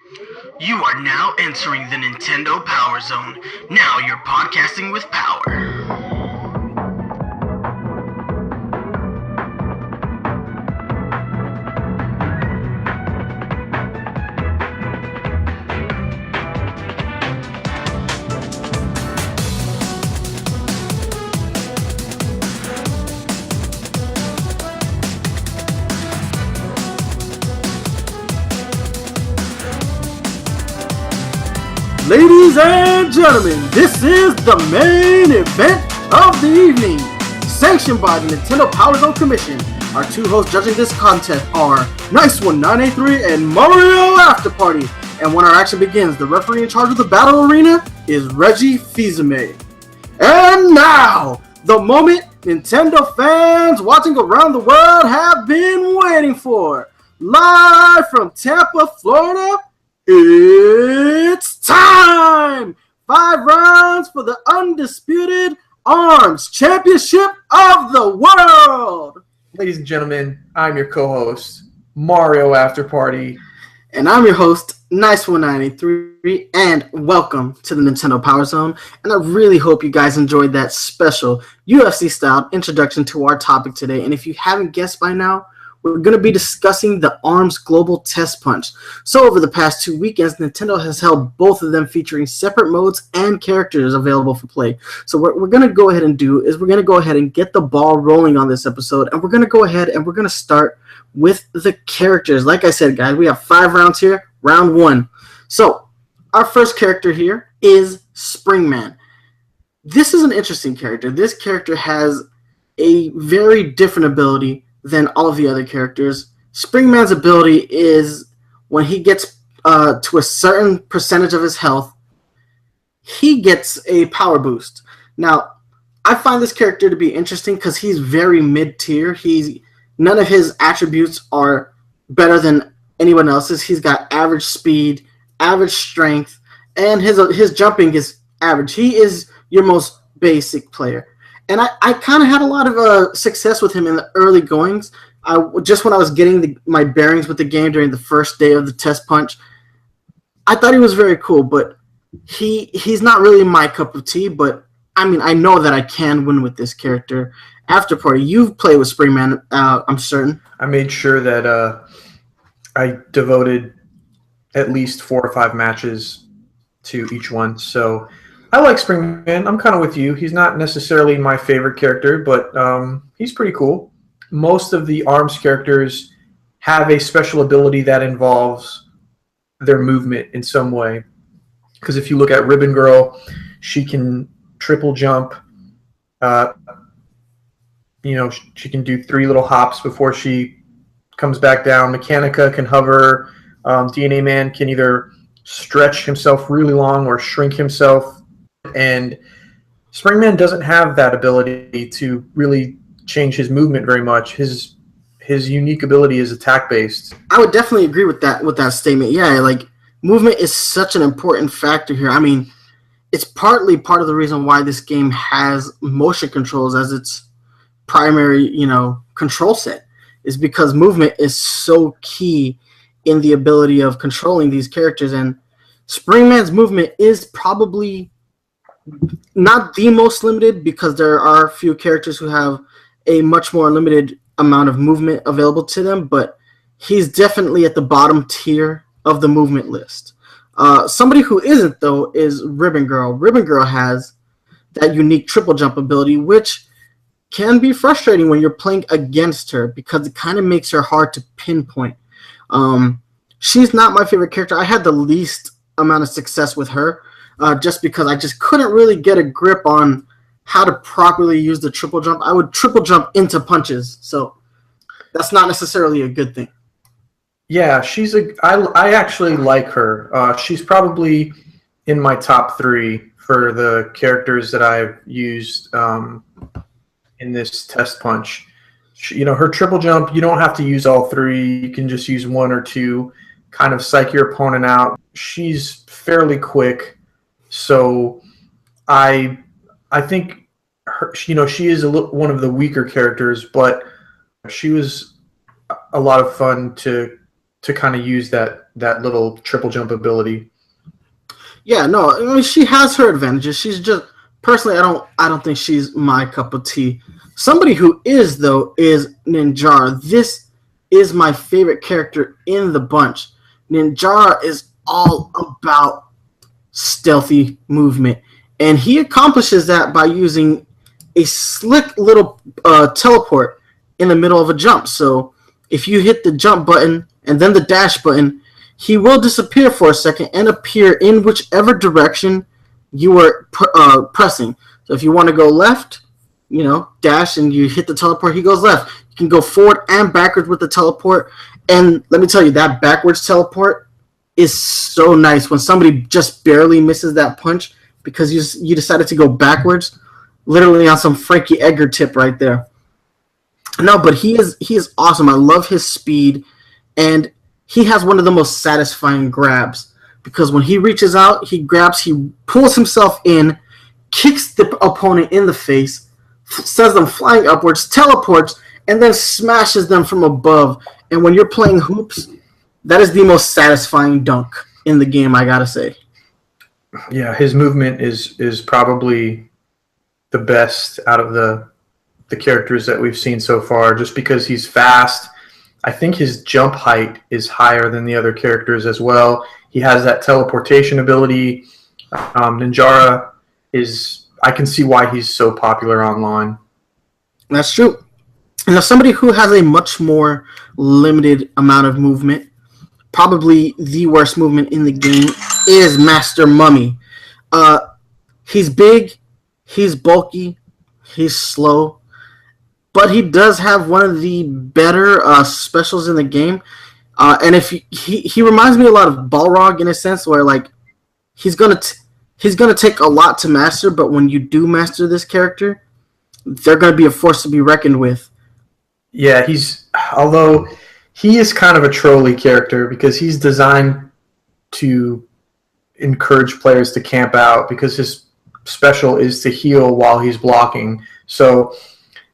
You are now entering the Nintendo PowerZone. Now you're podcasting with power. Ladies and gentlemen, this is the main event of the evening, sanctioned by the Nintendo PowerZone Commission. Our two hosts judging this contest are Nice One 983 and Mario After Party. And when our action begins, the referee in charge of the battle arena is Reggie Fils-Aimé. And now, the moment Nintendo fans watching around the world have been waiting for. Live from Tampa, Florida, it's time! 5 rounds for the undisputed ARMS Championship of the World! Ladies and gentlemen, I'm your co-host, Mario After Party. And I'm your host, Nice One 983, and welcome to the Nintendo PowerZone. And I really hope you guys enjoyed that special UFC-styled introduction to our topic today. And if you haven't guessed by now, we're going to be discussing the ARMS Global TestPunch. So over the past 2 weekends, Nintendo has held both of them featuring separate modes and characters available for play. So what we're going to go ahead and do is we're going to go ahead and get the ball rolling on this episode. And we're going to go ahead and we're going to start with the characters. Like I said, guys, we have 5 rounds here. Round 1. So our first character here is Springman. This is an interesting character. This character has a very different ability than all of the other characters. Springman's ability is when he gets to a certain percentage of his health, he gets a power boost. Now, I find this character to be interesting because he's very mid-tier. None of his attributes are better than anyone else's. He's got average speed, average strength, and his jumping is average. He is your most basic player. And I kind of had a lot of success with him in the early goings. Just when I was getting my bearings with the game during the first day of the test punch, I thought he was very cool, but he's not really my cup of tea. But, I mean, I know that I can win with this character. After Party, you've played with Springman, I'm certain. I made sure that I devoted at least 4 or 5 matches to each one, so I like Springman. I'm kind of with you. He's not necessarily my favorite character, but he's pretty cool. Most of the ARMS characters have a special ability that involves their movement in some way. Because if you look at Ribbon Girl, she can triple jump. She can do 3 little hops before she comes back down. Mechanica can hover. DNA Man can either stretch himself really long or shrink himself. And Springman doesn't have that ability to really change his movement very much. His unique ability is attack based. I would definitely agree with that statement. Yeah, like movement is such an important factor here. I mean, it's partly part of the reason why this game has motion controls as its primary, control set, is because movement is so key in the ability of controlling these characters. And Springman's movement is probably not the most limited, because there are a few characters who have a much more limited amount of movement available to them, but he's definitely at the bottom tier of the movement list. Somebody who isn't, though, is Ribbon Girl. Ribbon Girl has that unique triple jump ability, which can be frustrating when you're playing against her because it kind of makes her hard to pinpoint. She's not my favorite character. I had the least amount of success with her, just because I just couldn't really get a grip on how to properly use the triple jump. I would triple jump into punches, so that's not necessarily a good thing. Yeah, I actually like her. She's probably in my top 3 for the characters that I've used in this test punch. Her triple jump, you don't have to use all 3. You can just use 1 or 2, kind of psych your opponent out. She's fairly quick. So I think she is one of the weaker characters, but she was a lot of fun to to kind of use that little triple jump ability. Yeah, no, I mean, she has her advantages. She's just personally, I don't think she's my cup of tea. Somebody who is though is Ninjara. This is my favorite character in the bunch. Ninjara is all about stealthy movement, and he accomplishes that by using a slick little teleport in the middle of a jump. So if you hit the jump button and then the dash button, he will disappear for a second and appear in whichever direction you were pressing. So if you want to go left, dash and you hit the teleport, he goes left. You can go forward and backwards with the teleport. And let me tell you, that backwards teleport is so nice when somebody just barely misses that punch because you decided to go backwards, literally on some Frankie Edgar tip right there. No, but he is awesome. I love his speed, and he has one of the most satisfying grabs because when he reaches out, he grabs, he pulls himself in, kicks the opponent in the face, sends them flying upwards, teleports, and then smashes them from above. And when you're playing hoops, that is the most satisfying dunk in the game, I gotta say. Yeah, his movement is probably the best out of the characters that we've seen so far, just because he's fast. I think his jump height is higher than the other characters as well. He has that teleportation ability. Ninjara I can see why he's so popular online. That's true. Now, somebody who has a much more limited amount of movement, probably the worst movement in the game, is Master Mummy. He's big, he's bulky, he's slow, but he does have one of the better specials in the game. And if he reminds me a lot of Balrog in a sense, where like he's gonna take a lot to master, but when you do master this character, they're gonna be a force to be reckoned with. Yeah, although he is kind of a trolly character because he's designed to encourage players to camp out because his special is to heal while he's blocking. So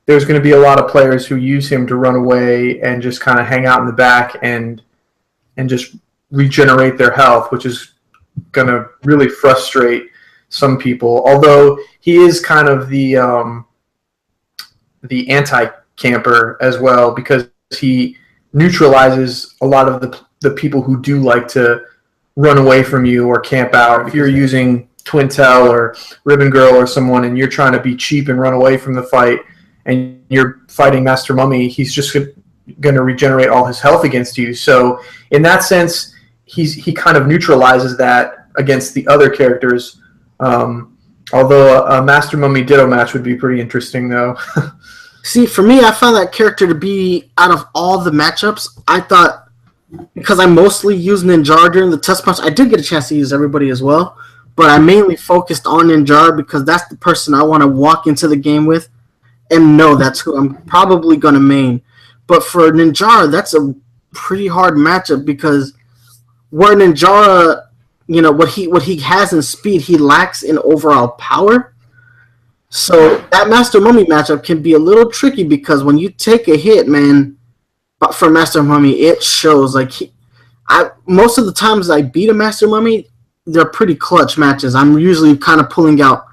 there's going to be a lot of players who use him to run away and just kind of hang out in the back and just regenerate their health, which is going to really frustrate some people. Although he is kind of the anti-camper as well because he neutralizes a lot of the people who do like to run away from you or camp out. If you're using Quintal or Ribbon Girl or someone and you're trying to be cheap and run away from the fight and you're fighting Master Mummy, he's just going to regenerate all his health against you. So in that sense, he kind of neutralizes that against the other characters. Although a Master Mummy Ditto match would be pretty interesting, though. See, for me, I found that character to be, out of all the matchups, I thought, because I mostly used Ninjara during the test punch, I did get a chance to use everybody as well, but I mainly focused on Ninjara because that's the person I want to walk into the game with and know that's who I'm probably going to main. But for Ninjara, that's a pretty hard matchup because where Ninjara, what he has in speed, he lacks in overall power. So that Master Mummy matchup can be a little tricky because when you take a hit, man, for Master Mummy, it shows. Like most of the times I beat a Master Mummy, they're pretty clutch matches. I'm usually kind of pulling out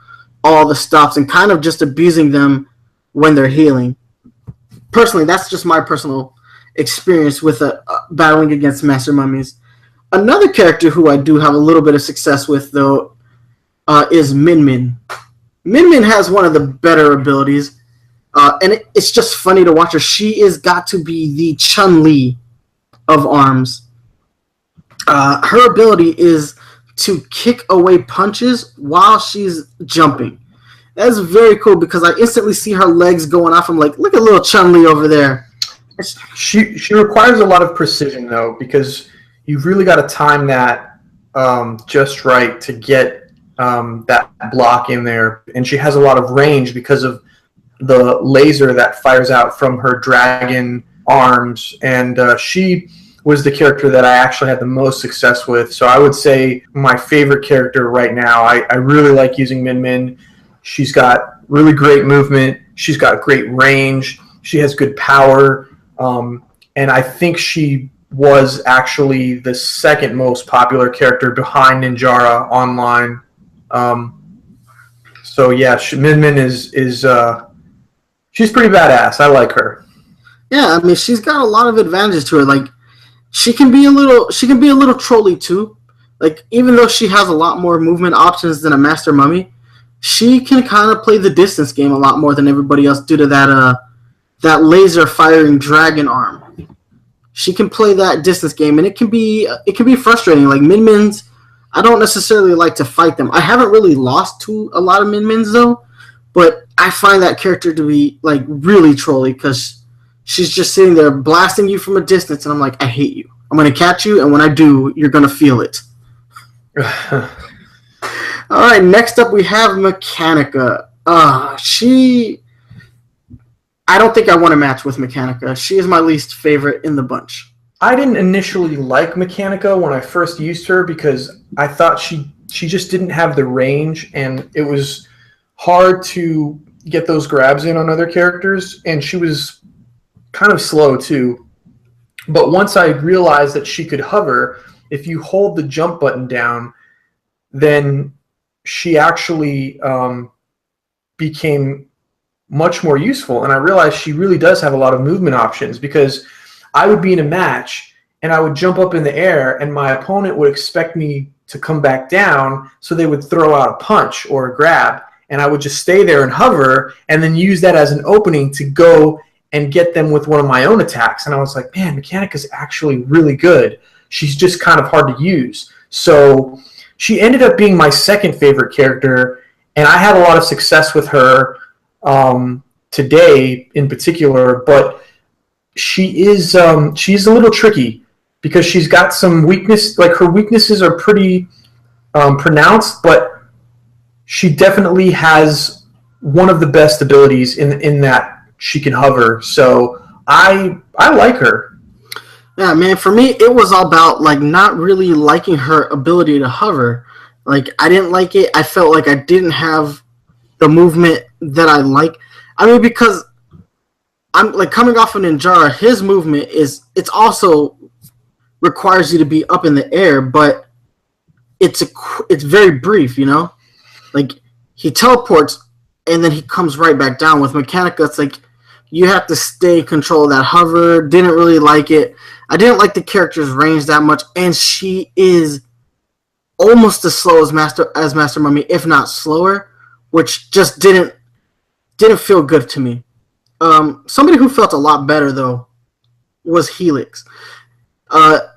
all the stops and kind of just abusing them when they're healing. Personally, that's just my personal experience with battling against Master Mummies. Another character who I do have a little bit of success with, though, is Min Min. Min Min has one of the better abilities, and it's just funny to watch her. She is got to be the Chun-Li of ARMS. Her ability is to kick away punches while she's jumping. That's very cool because I instantly see her legs going off. I'm like, look at little Chun-Li over there. She requires a lot of precision, though, because you've really got to time that just right to get that block in there. And she has a lot of range because of the laser that fires out from her dragon arms. And she was the character that I actually had the most success with. So I would say my favorite character right now. I really like using Min Min. She's got really great movement. She's got great range. She has good power. And I think she was actually the second most popular character behind Ninjara online. So yeah, Min Min is she's pretty badass. I like her. Yeah, I mean, she's got a lot of advantages to her. Like, she can be a little trolly too. Like, even though she has a lot more movement options than a Master Mummy, she can kind of play the distance game a lot more than everybody else due to that laser firing dragon arm. She can play that distance game, and it can be frustrating. Like Min Mins, I don't necessarily like to fight them. I haven't really lost to a lot of Min Mins though, but I find that character to be like really trolly because she's just sitting there blasting you from a distance, and I'm like, I hate you. I'm gonna catch you, and when I do, you're gonna feel it. All right, next up we have Mechanica. I don't think I want to match with Mechanica. She is my least favorite in the bunch. I didn't initially like Mechanica when I first used her because I thought she just didn't have the range, and it was hard to get those grabs in on other characters, and she was kind of slow too. But once I realized that she could hover, if you hold the jump button down, then she actually became much more useful. And I realized she really does have a lot of movement options because I would be in a match and I would jump up in the air and my opponent would expect me to come back down, so they would throw out a punch or a grab, and I would just stay there and hover and then use that as an opening to go and get them with one of my own attacks. And I was like, man, Mechanica's actually really good. She's just kind of hard to use. So she ended up being my second favorite character, and I had a lot of success with her today in particular, but she's a little tricky because she's got some weakness. Like, her weaknesses are pretty pronounced, but she definitely has one of the best abilities in that she can hover. So I like her. Yeah, man, for me, it was all about, like, not really liking her ability to hover. Like, I didn't like it. I felt like I didn't have the movement that I like. I mean, because I'm, like, coming off of Ninjara, his movement it's also requires you to be up in the air, but it's very brief, you know? Like, he teleports, and then he comes right back down. With Mechanica, it's like, you have to stay in control of that hover. Didn't really like it. I didn't like the character's range that much, and she is almost as slow as Master Mummy, if not slower, which just didn't feel good to me. Somebody who felt a lot better though was Helix.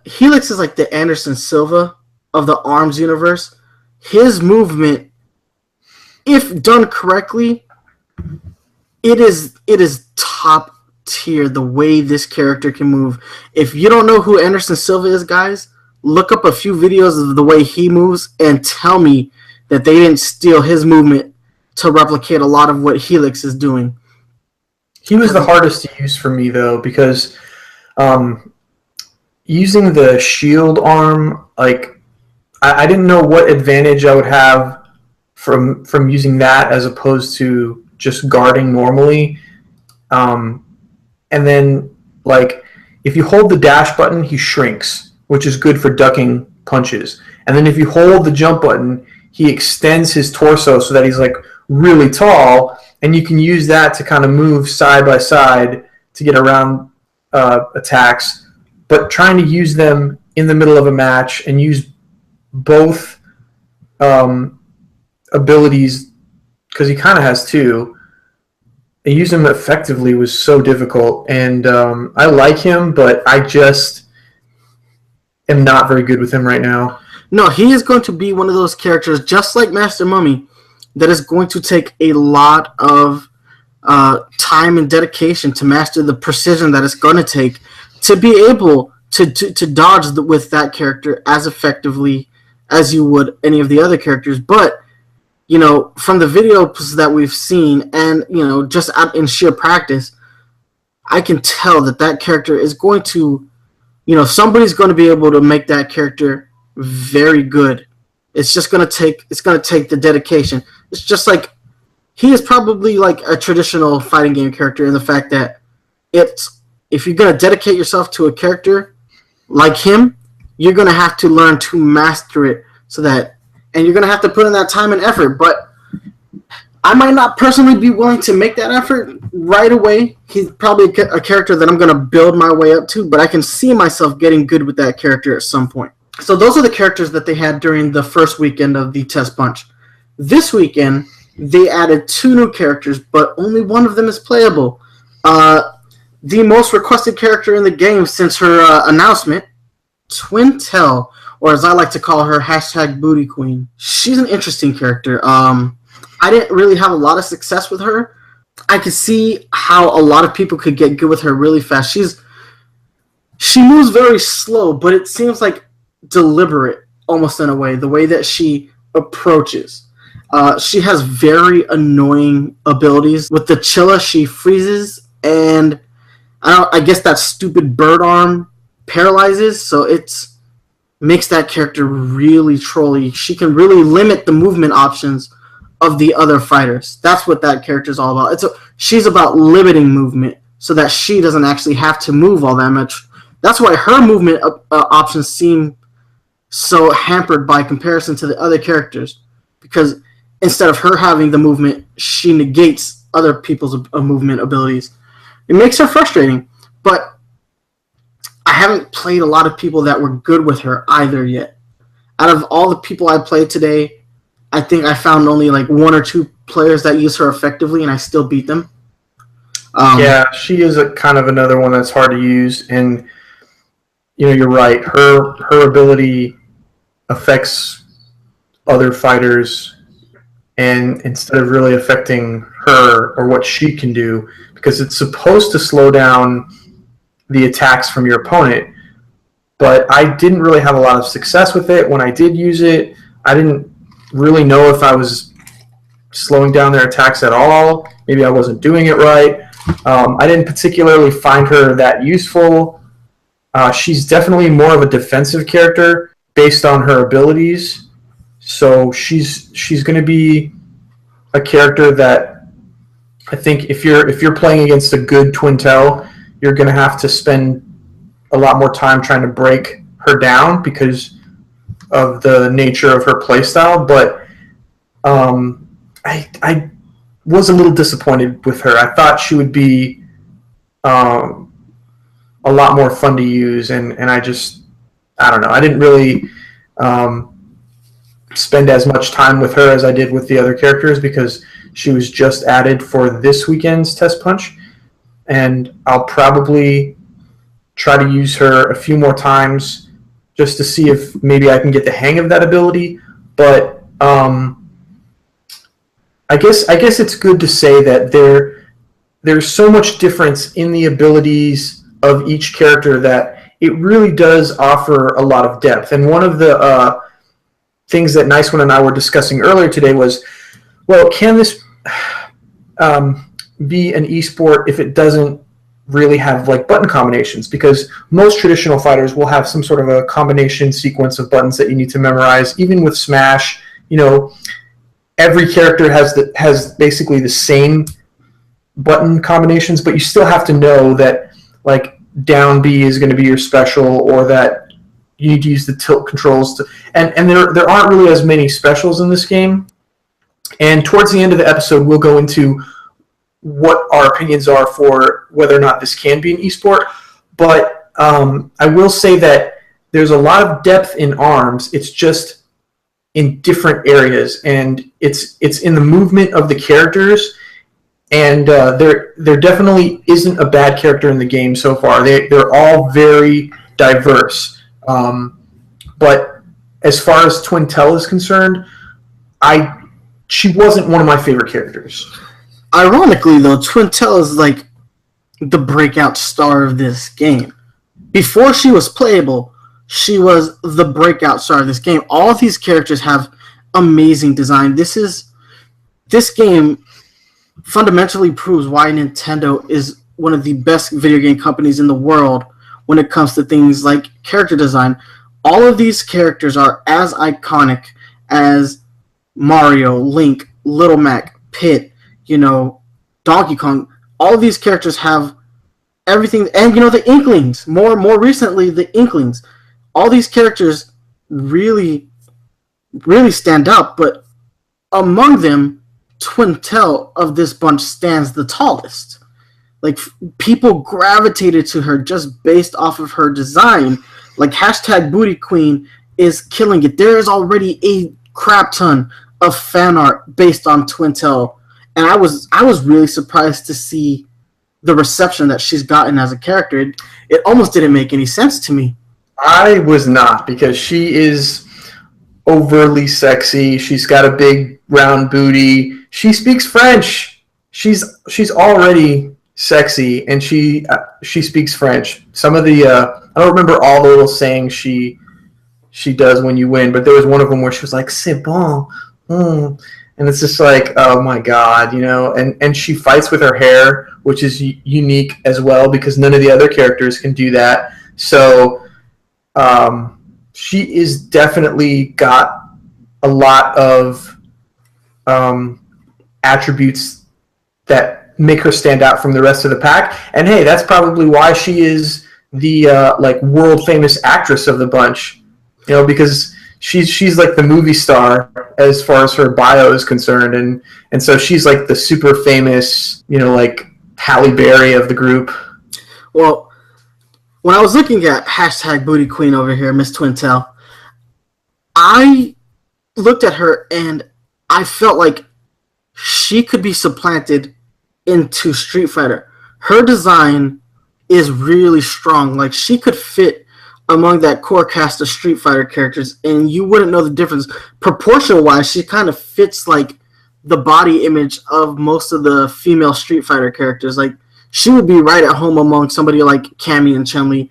Helix is like the Anderson Silva of the ARMS universe. His movement, if done correctly, it is top tier the way this character can move. If you don't know who Anderson Silva is, guys, look up a few videos of the way he moves and tell me that they didn't steal his movement to replicate a lot of what Helix is doing. He was the hardest to use for me though, because using the shield arm, like, I didn't know what advantage I would have from using that as opposed to just guarding normally. And then, like, if you hold the dash button, he shrinks, which is good for ducking punches. And then if you hold the jump button, he extends his torso so that he's, like, really tall, and you can use that to kind of move side by side to get around attacks. But trying to use them in the middle of a match and use both abilities, because he kind of has two, and use them effectively was so difficult. And I like him, but I just am not very good with him right now. No, he is going to be one of those characters, just like Master Mummy, that is going to take a lot of time and dedication to master the precision that it's going to take to be able to dodge with that character as effectively as you would any of the other characters. But, you know, from the videos that we've seen and, you know, just out in sheer practice, I can tell that character is going to, you know, somebody's going to be able to make that character very good. It's going to take the dedication. It's just like, he is probably like a traditional fighting game character in the fact that if you're going to dedicate yourself to a character, like him, you're going to have to learn to master it and you're going to have to put in that time and effort. But I might not personally be willing to make that effort right away. He's probably a character that I'm going to build my way up to, but I can see myself getting good with that character at some point. So those are the characters that they had during the first weekend of the Test Punch. This weekend, they added 2 new characters, but only one of them is playable. The most requested character in the game since her announcement, Quintal, or as I like to call her, #Booty Queen. She's an interesting character. I didn't really have a lot of success with her. I could see how a lot of people could get good with her really fast. She moves very slow, but it seems like deliberate almost in a way, the way that she approaches. She has very annoying abilities. With the Chilla, she freezes, and I guess that stupid bird arm paralyzes, so it makes that character really trolly. She can really limit the movement options of the other fighters. That's what that character is all about. She's about limiting movement so that she doesn't actually have to move all that much. That's why her movement options seem so hampered by comparison to the other characters, because instead of her having the movement, she negates other people's movement abilities. It makes her frustrating, but I haven't played a lot of people that were good with her either yet. Out of all the people I played today, I think I found only like 1 or 2 players that use her effectively, and I still beat them. Yeah, she is a kind of another one that's hard to use, and you're right. Her ability affects other fighters, and instead of really affecting her or what she can do, because it's supposed to slow down the attacks from your opponent. But I didn't really have a lot of success with it. When I did use it, I didn't really know if I was slowing down their attacks at all. Maybe I wasn't doing it right. I didn't particularly find her that useful. She's definitely more of a defensive character based on her abilities. So she's going to be a character that I think if you're playing against a good Quintal, you're going to have to spend a lot more time trying to break her down because of the nature of her playstyle. But I was a little disappointed with her. I thought she would be a lot more fun to use, and I don't know. I didn't really spend as much time with her as I did with the other characters because she was just added for this weekend's Test Punch, and I'll probably try to use her a few more times just to see if maybe I can get the hang of that ability. But I guess it's good to say that there's so much difference in the abilities of each character that it really does offer a lot of depth. And one of the things that Nice One and I were discussing earlier today was, well, can this be an esport if it doesn't really have like button combinations? Because most traditional fighters will have some sort of a combination sequence of buttons that you need to memorize. Even with Smash, every character has basically the same button combinations, but you still have to know that like down B is going to be your special, or that you need to use the tilt controls and there aren't really as many specials in this game. And towards the end of the episode, we'll go into what our opinions are for whether or not this can be an esport. But I will say that there's a lot of depth in ARMS. It's just in different areas, and it's in the movement of the characters. And there definitely isn't a bad character in the game so far. They're all very diverse. But as far as Quintal is concerned, she wasn't one of my favorite characters. Ironically, though, Quintal is like the breakout star of this game. Before she was playable, she was the breakout star of this game. All of these characters have amazing design. This game fundamentally proves why Nintendo is one of the best video game companies in the world when it comes to things like character design. All of these characters are as iconic as Mario, Link, Little Mac, Pit, Donkey Kong. All of these characters have everything, and the Inklings. More recently, the Inklings. All these characters really, really stand out, but among them, Quintal of this bunch stands the tallest. Like, people gravitated to her just based off of her design. Like, hashtag Booty Queen is killing it. There is already a crap ton of fan art based on Quintal, and I was really surprised to see the reception that she's gotten as a character. It almost didn't make any sense to me. I was not, because she is overly sexy. She's got a big round booty. She speaks French. She's already sexy, and she speaks French. Some of the I don't remember all the little sayings she does when you win, but there was one of them where she was like, "C'est bon," and it's just like, oh my god, And she fights with her hair, which is unique as well, because none of the other characters can do that. So she is definitely got a lot of attributes that make her stand out from the rest of the pack. And hey, that's probably why she is the world famous actress of the bunch, because she's like the movie star as far as her bio is concerned, and so she's like the super famous, like Halle Berry of the group. Well, when I was looking at hashtag Booty Queen over here, Miss Quintal, I looked at her and I felt like she could be supplanted into Street Fighter. Her design is really strong. Like, she could fit among that core cast of Street Fighter characters, and you wouldn't know the difference. Proportion-wise, she kind of fits, like, the body image of most of the female Street Fighter characters. Like, she would be right at home among somebody like Cammy and Chun-Li.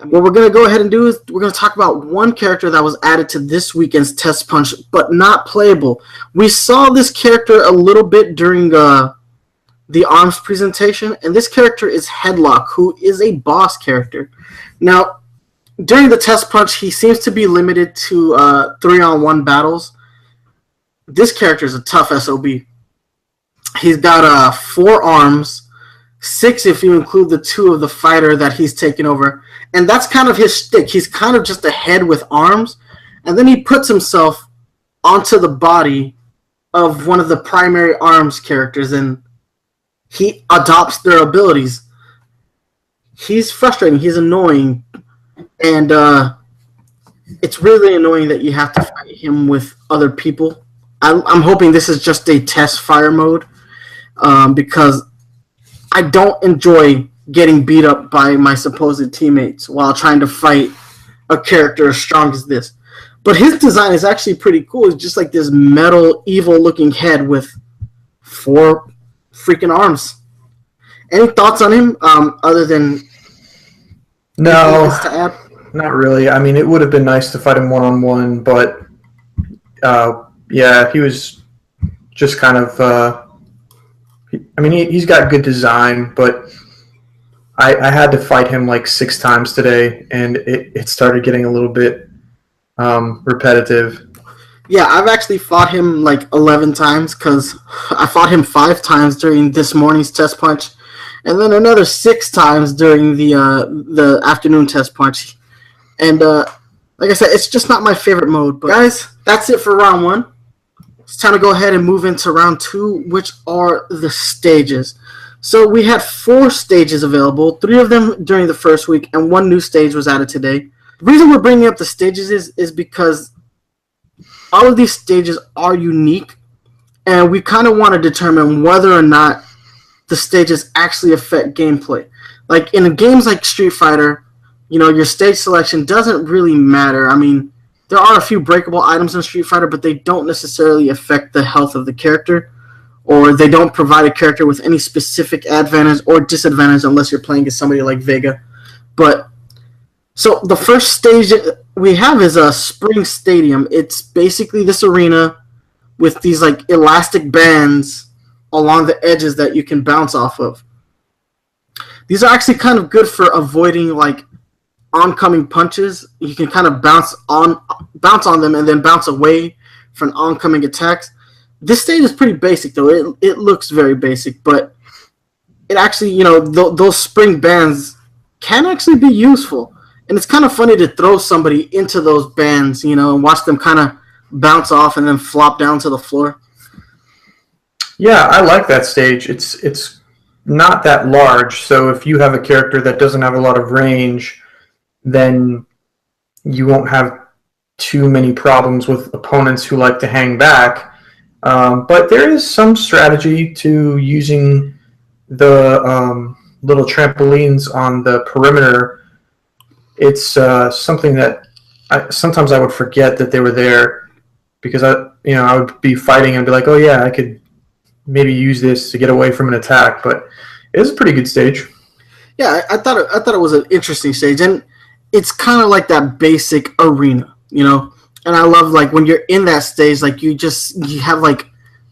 What we're going to go ahead and do is we're going to talk about one character that was added to this weekend's Test Punch, but not playable. We saw this character a little bit during the ARMS presentation, and this character is Headlock, who is a boss character. Now, during the Test Punch, he seems to be limited to 3-on-1 battles. This character is a tough SOB. He's got 4 arms, 6 if you include the 2 of the fighter that he's taken over. And that's kind of his shtick. He's kind of just a head with arms, and then he puts himself onto the body of one of the primary ARMS characters, and he adopts their abilities. He's frustrating. He's annoying. And it's really annoying that you have to fight him with other people. I'm hoping this is just a test fire mode, because I don't enjoy getting beat up by my supposed teammates while trying to fight a character as strong as this. But his design is actually pretty cool. It's just like this metal, evil-looking head with 4 freaking arms. Any thoughts on him other than... No, not really. I mean, it would have been nice to fight him one-on-one, but yeah, he was just kind of... he's got good design, but I had to fight him like 6 times today, and it started getting a little bit repetitive. Yeah, I've actually fought him like 11 times, because I fought him 5 times during this morning's Test Punch, and then another 6 times during the afternoon Test Punch. And like I said, it's just not my favorite mode. But guys, that's it for round 1. It's time to go ahead and move into round 2, which are the stages. So we had 4 stages available, 3 of them during the first week, and 1 new stage was added today. The reason we're bringing up the stages is because all of these stages are unique, and we kind of want to determine whether or not the stages actually affect gameplay. Like in games like Street Fighter, your stage selection doesn't really matter. I mean, there are a few breakable items in Street Fighter, but they don't necessarily affect the health of the character, or they don't provide a character with any specific advantage or disadvantage unless you're playing as somebody like Vega. But so the first stage we have is a Spring Stadium. It's basically this arena with these like elastic bands along the edges that you can bounce off of. These are actually kind of good for avoiding like oncoming punches. You can kind of bounce on them and then bounce away from oncoming attacks. This stage is pretty basic though. It looks very basic, but it actually, those spring bands can actually be useful. And it's kind of funny to throw somebody into those bands, and watch them kind of bounce off and then flop down to the floor. Yeah, I like that stage. It's not that large, so if you have a character that doesn't have a lot of range, then you won't have too many problems with opponents who like to hang back. But there is some strategy to using the little trampolines on the perimeter. It's something that sometimes I would forget that they were there because I would be fighting and be like, oh yeah, I could maybe use this to get away from an attack. But it is a pretty good stage. Yeah, I thought it was an interesting stage, and it's kind of like that basic arena, And I love like when you're in that stage, like you have like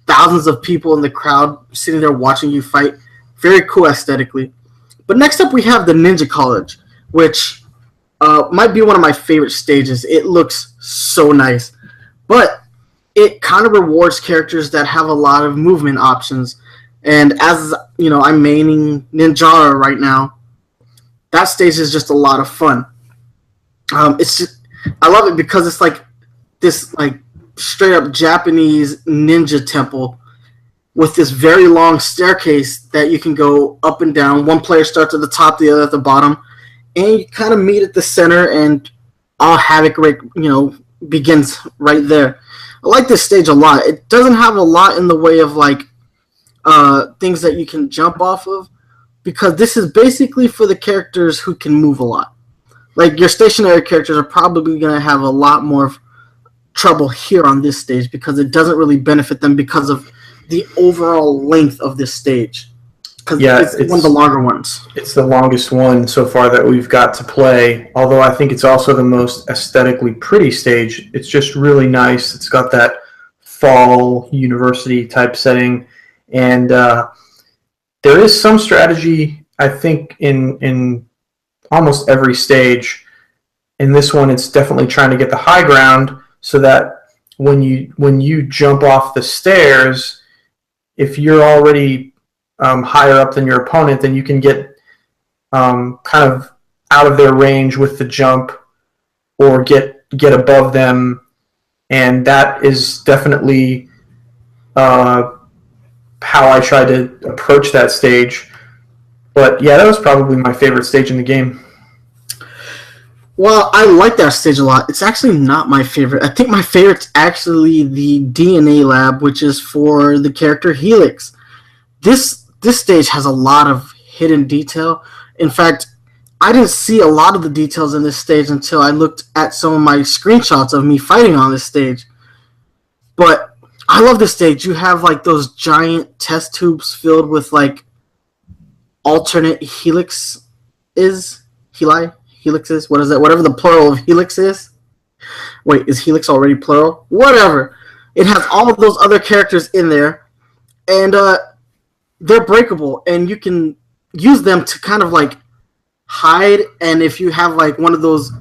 thousands of people in the crowd sitting there watching you fight. Very cool aesthetically. But next up we have the Ninja College, which might be one of my favorite stages. It looks so nice, but it kind of rewards characters that have a lot of movement options. And as I'm maining Ninjara right now. That stage is just a lot of fun. I love it because it's like this like straight up Japanese ninja temple with this very long staircase that you can go up and down. One player starts at the top, the other at the bottom, and you kind of meet at the center, and all havoc begins right there. I like this stage a lot. It doesn't have a lot in the way of like things that you can jump off of, because this is basically for the characters who can move a lot. Like your stationary characters are probably going to have a lot more trouble here on this stage because it doesn't really benefit them because of the overall length of this stage. Because it's one of the longer ones. It's the longest one so far that we've got to play, although I think it's also the most aesthetically pretty stage. It's just really nice. It's got that fall university type setting, and there is some strategy, I think, in almost every stage. In this one, it's definitely trying to get the high ground so that when you jump off the stairs, if you're already higher up than your opponent, then you can get kind of out of their range with the jump or get above them, and that is definitely how I tried to approach that stage. But yeah, that was probably my favorite stage in the game. Well, I like that stage a lot. It's actually not my favorite. I think my favorite's actually the DNA lab, which is for the character Helix. This stage has a lot of hidden detail. In fact, I didn't see a lot of the details in this stage until I looked at some of my screenshots of me fighting on this stage. But I love this stage. You have like those giant test tubes filled with like alternate helixes. Helixes? What is that? Whatever the plural of helix is. Wait, is helix already plural? Whatever. It has all of those other characters in there, and they're breakable, and you can use them to kind of like hide. And if you have like one of those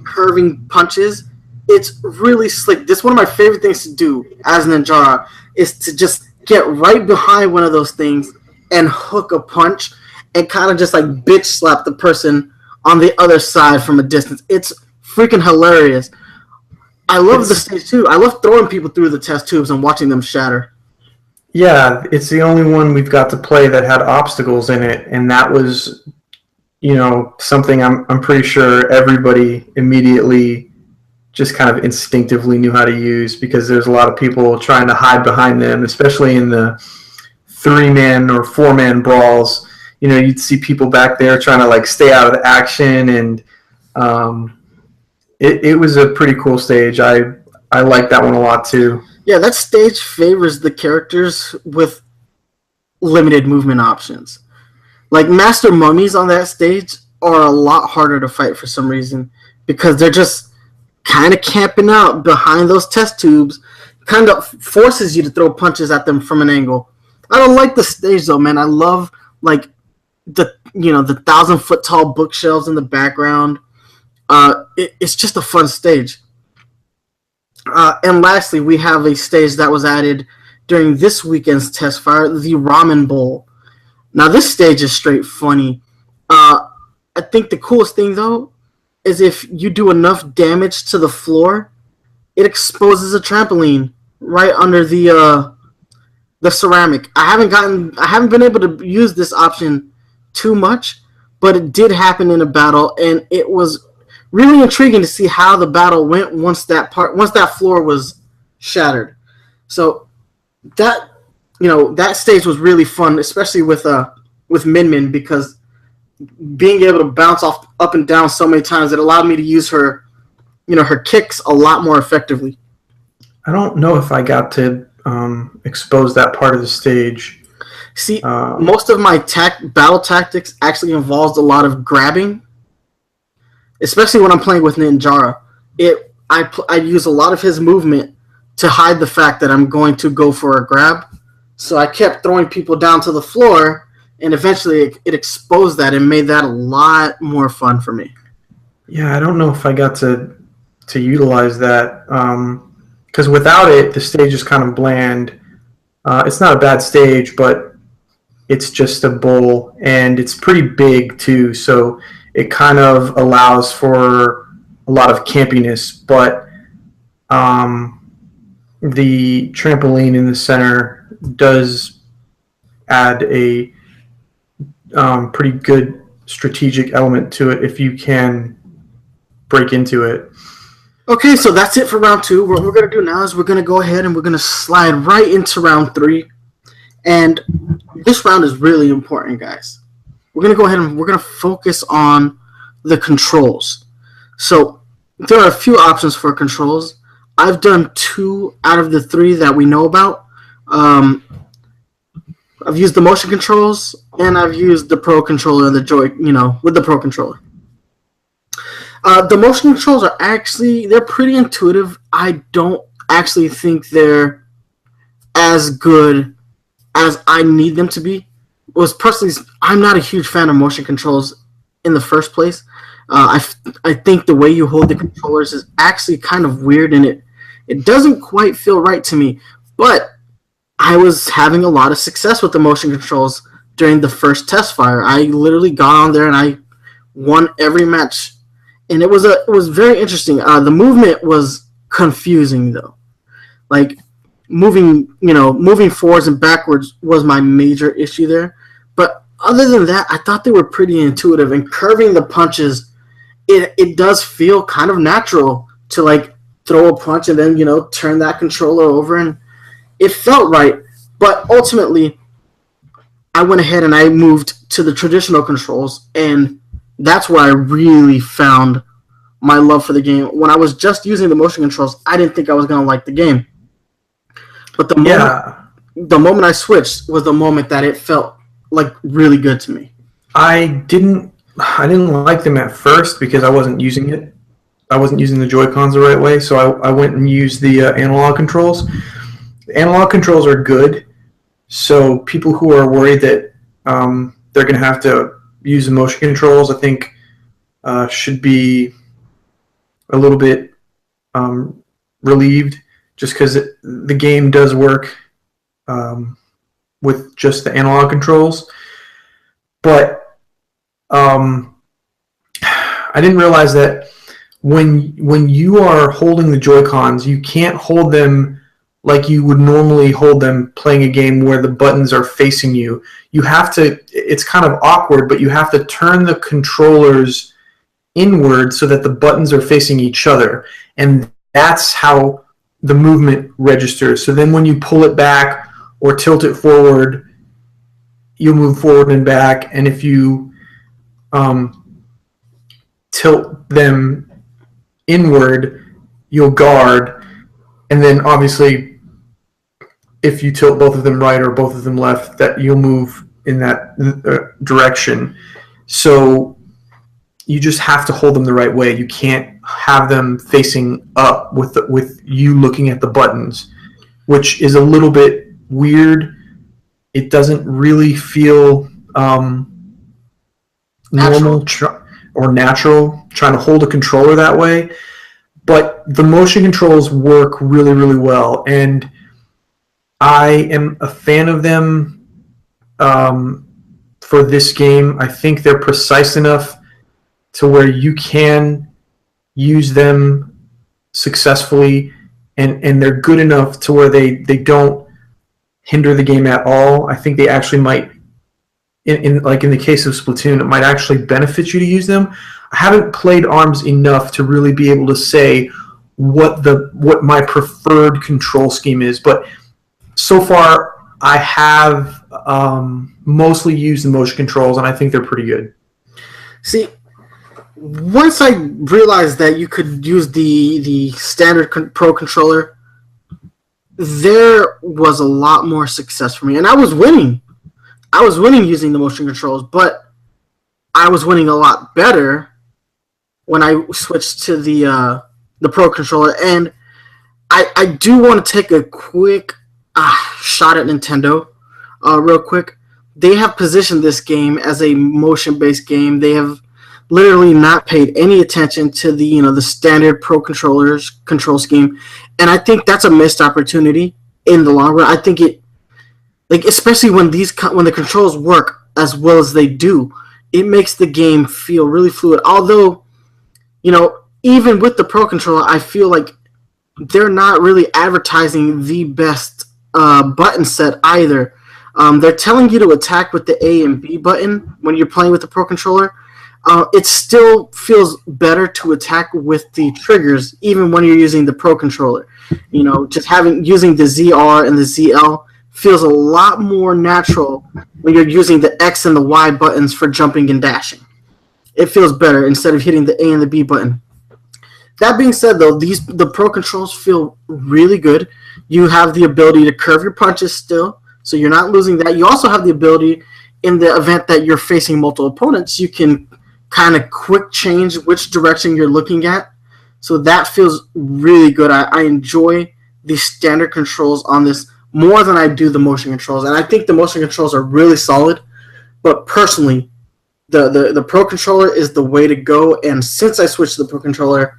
curving punches, it's really slick. This is one of my favorite things to do as Ninjara, is to just get right behind one of those things and hook a punch and kind of just like bitch slap the person on the other side from a distance. It's freaking hilarious. I love the stage too. I love throwing people through the test tubes and watching them shatter. Yeah, it's the only one we've got to play that had obstacles in it, and that was, something I'm pretty sure everybody immediately just kind of instinctively knew how to use, because there's a lot of people trying to hide behind them, especially in the 3-man or 4-man brawls. You'd see people back there trying to like stay out of the action, and it was a pretty cool stage. I like that one a lot too. Yeah, that stage favors the characters with limited movement options. Like Master Mummies on that stage are a lot harder to fight for some reason, because they're just kind of camping out behind those test tubes, kind of forces you to throw punches at them from an angle. I don't like the stage though, man. I love like the 1,000-foot tall bookshelves in the background. It's just a fun stage. And lastly, we have a stage that was added during this weekend's test fire, the Ramen Bowl. Now this stage is straight funny. I think the coolest thing though is if you do enough damage to the floor, it exposes a trampoline right under the ceramic. I haven't been able to use this option too much, but it did happen in a battle, and it was really intriguing to see how the battle went once that floor was shattered. So that stage was really fun, especially with Min Min, because being able to bounce off up and down so many times, it allowed me to use her kicks a lot more effectively. I don't know if I got to expose that part of the stage. See, most of my battle tactics actually involves a lot of grabbing, especially when I'm playing with Ninjara. I use a lot of his movement to hide the fact that I'm going to go for a grab. So I kept throwing people down to the floor, and eventually it exposed that and made that a lot more fun for me. Yeah, I don't know if I got to utilize that, because without it, the stage is kind of bland. It's not a bad stage, but it's just a bowl, and it's pretty big too, so it kind of allows for a lot of campiness, but the trampoline in the center does add a pretty good strategic element to it if you can break into it. Okay, so that's it for round 2. What we're going to do now is we're going to go ahead and we're going to slide right into round 3. And this round is really important, guys. We're going to go ahead and we're going to focus on the controls. So there are a few options for controls. I've done 2 out of the 3 that we know about. I've used the motion controls, and I've used the Pro controller and with the Pro controller. The motion controls are they're pretty intuitive. I don't actually think they're as good as I need them to be. I'm not a huge fan of motion controls in the first place. I think the way you hold the controllers is actually kind of weird, and it doesn't quite feel right to me. But I was having a lot of success with the motion controls during the first test fire. I literally got on there and I won every match. And it was very interesting. The movement was confusing though. Like moving forwards and backwards was my major issue there. But other than that, I thought they were pretty intuitive. And curving the punches, it does feel kind of natural to like throw a punch and then turn that controller over, and it felt right. But ultimately, I went ahead and I moved to the traditional controls, and that's where I really found my love for the game. When I was just using the motion controls, I didn't think I was going to like the game. But the moment I switched was the moment that it felt like really good to me. I didn't like them at first because I wasn't using it. I wasn't using the Joy-Cons the right way, so I went and used the analog controls. The analog controls are good, so people who are worried that they're going to have to use the motion controls, I think, should be a little bit relieved, just because the game does work with just the analog controls. But I didn't realize that when you are holding the Joy-Cons, you can't hold them like you would normally hold them playing a game where the buttons are facing you. You have to, it's kind of awkward, but you have to turn the controllers inward so that the buttons are facing each other. And that's how the movement registers. So then when you pull it back or tilt it forward, you'll move forward and back. And if you tilt them inward, you'll guard. And then obviously, if you tilt both of them right or both of them left, that you'll move in that direction. So you just have to hold them the right way. You can't have them facing up with you looking at the buttons, which is a little bit weird. It doesn't really feel normal or natural trying to hold a controller that way. But the motion controls work really, really well, and I am a fan of them for this game. I think they're precise enough to where you can use them successfully, and they're good enough to where they don't hinder the game at all. I think they actually might, in the case of Splatoon, it might actually benefit you to use them. I haven't played ARMS enough to really be able to say what my preferred control scheme is, but so far I have mostly used the motion controls, and I think they're pretty good. See, once I realized that you could use the standard Pro controller, there was a lot more success for me, and I was winning. I was winning using the motion controls, but I was winning a lot better when I switched to the Pro controller. And I do want to take a quick shot at Nintendo, real quick. They have positioned this game as a motion-based game. They have literally not paid any attention to the standard Pro controller's control scheme, and I think that's a missed opportunity in the long run. I think it, especially when the controls work as well as they do, it makes the game feel really fluid. Although, even with the Pro controller, I feel like they're not really advertising the best button set either. They're telling you to attack with the A and B button when you're playing with the Pro controller. It still feels better to attack with the triggers, even when you're using the Pro controller. Just using the ZR and the ZL feels a lot more natural when you're using the X and the Y buttons for jumping and dashing. It feels better instead of hitting the A and the B button. That being said, though, the Pro controls feel really good. You have the ability to curve your punches still, so you're not losing that. You also have the ability, in the event that you're facing multiple opponents, you can kind of quick change which direction you're looking at. So that feels really good. I enjoy the standard controls on this more than I do the motion controls. And I think the motion controls are really solid. But personally, the Pro controller is the way to go. And since I switched to the Pro controller,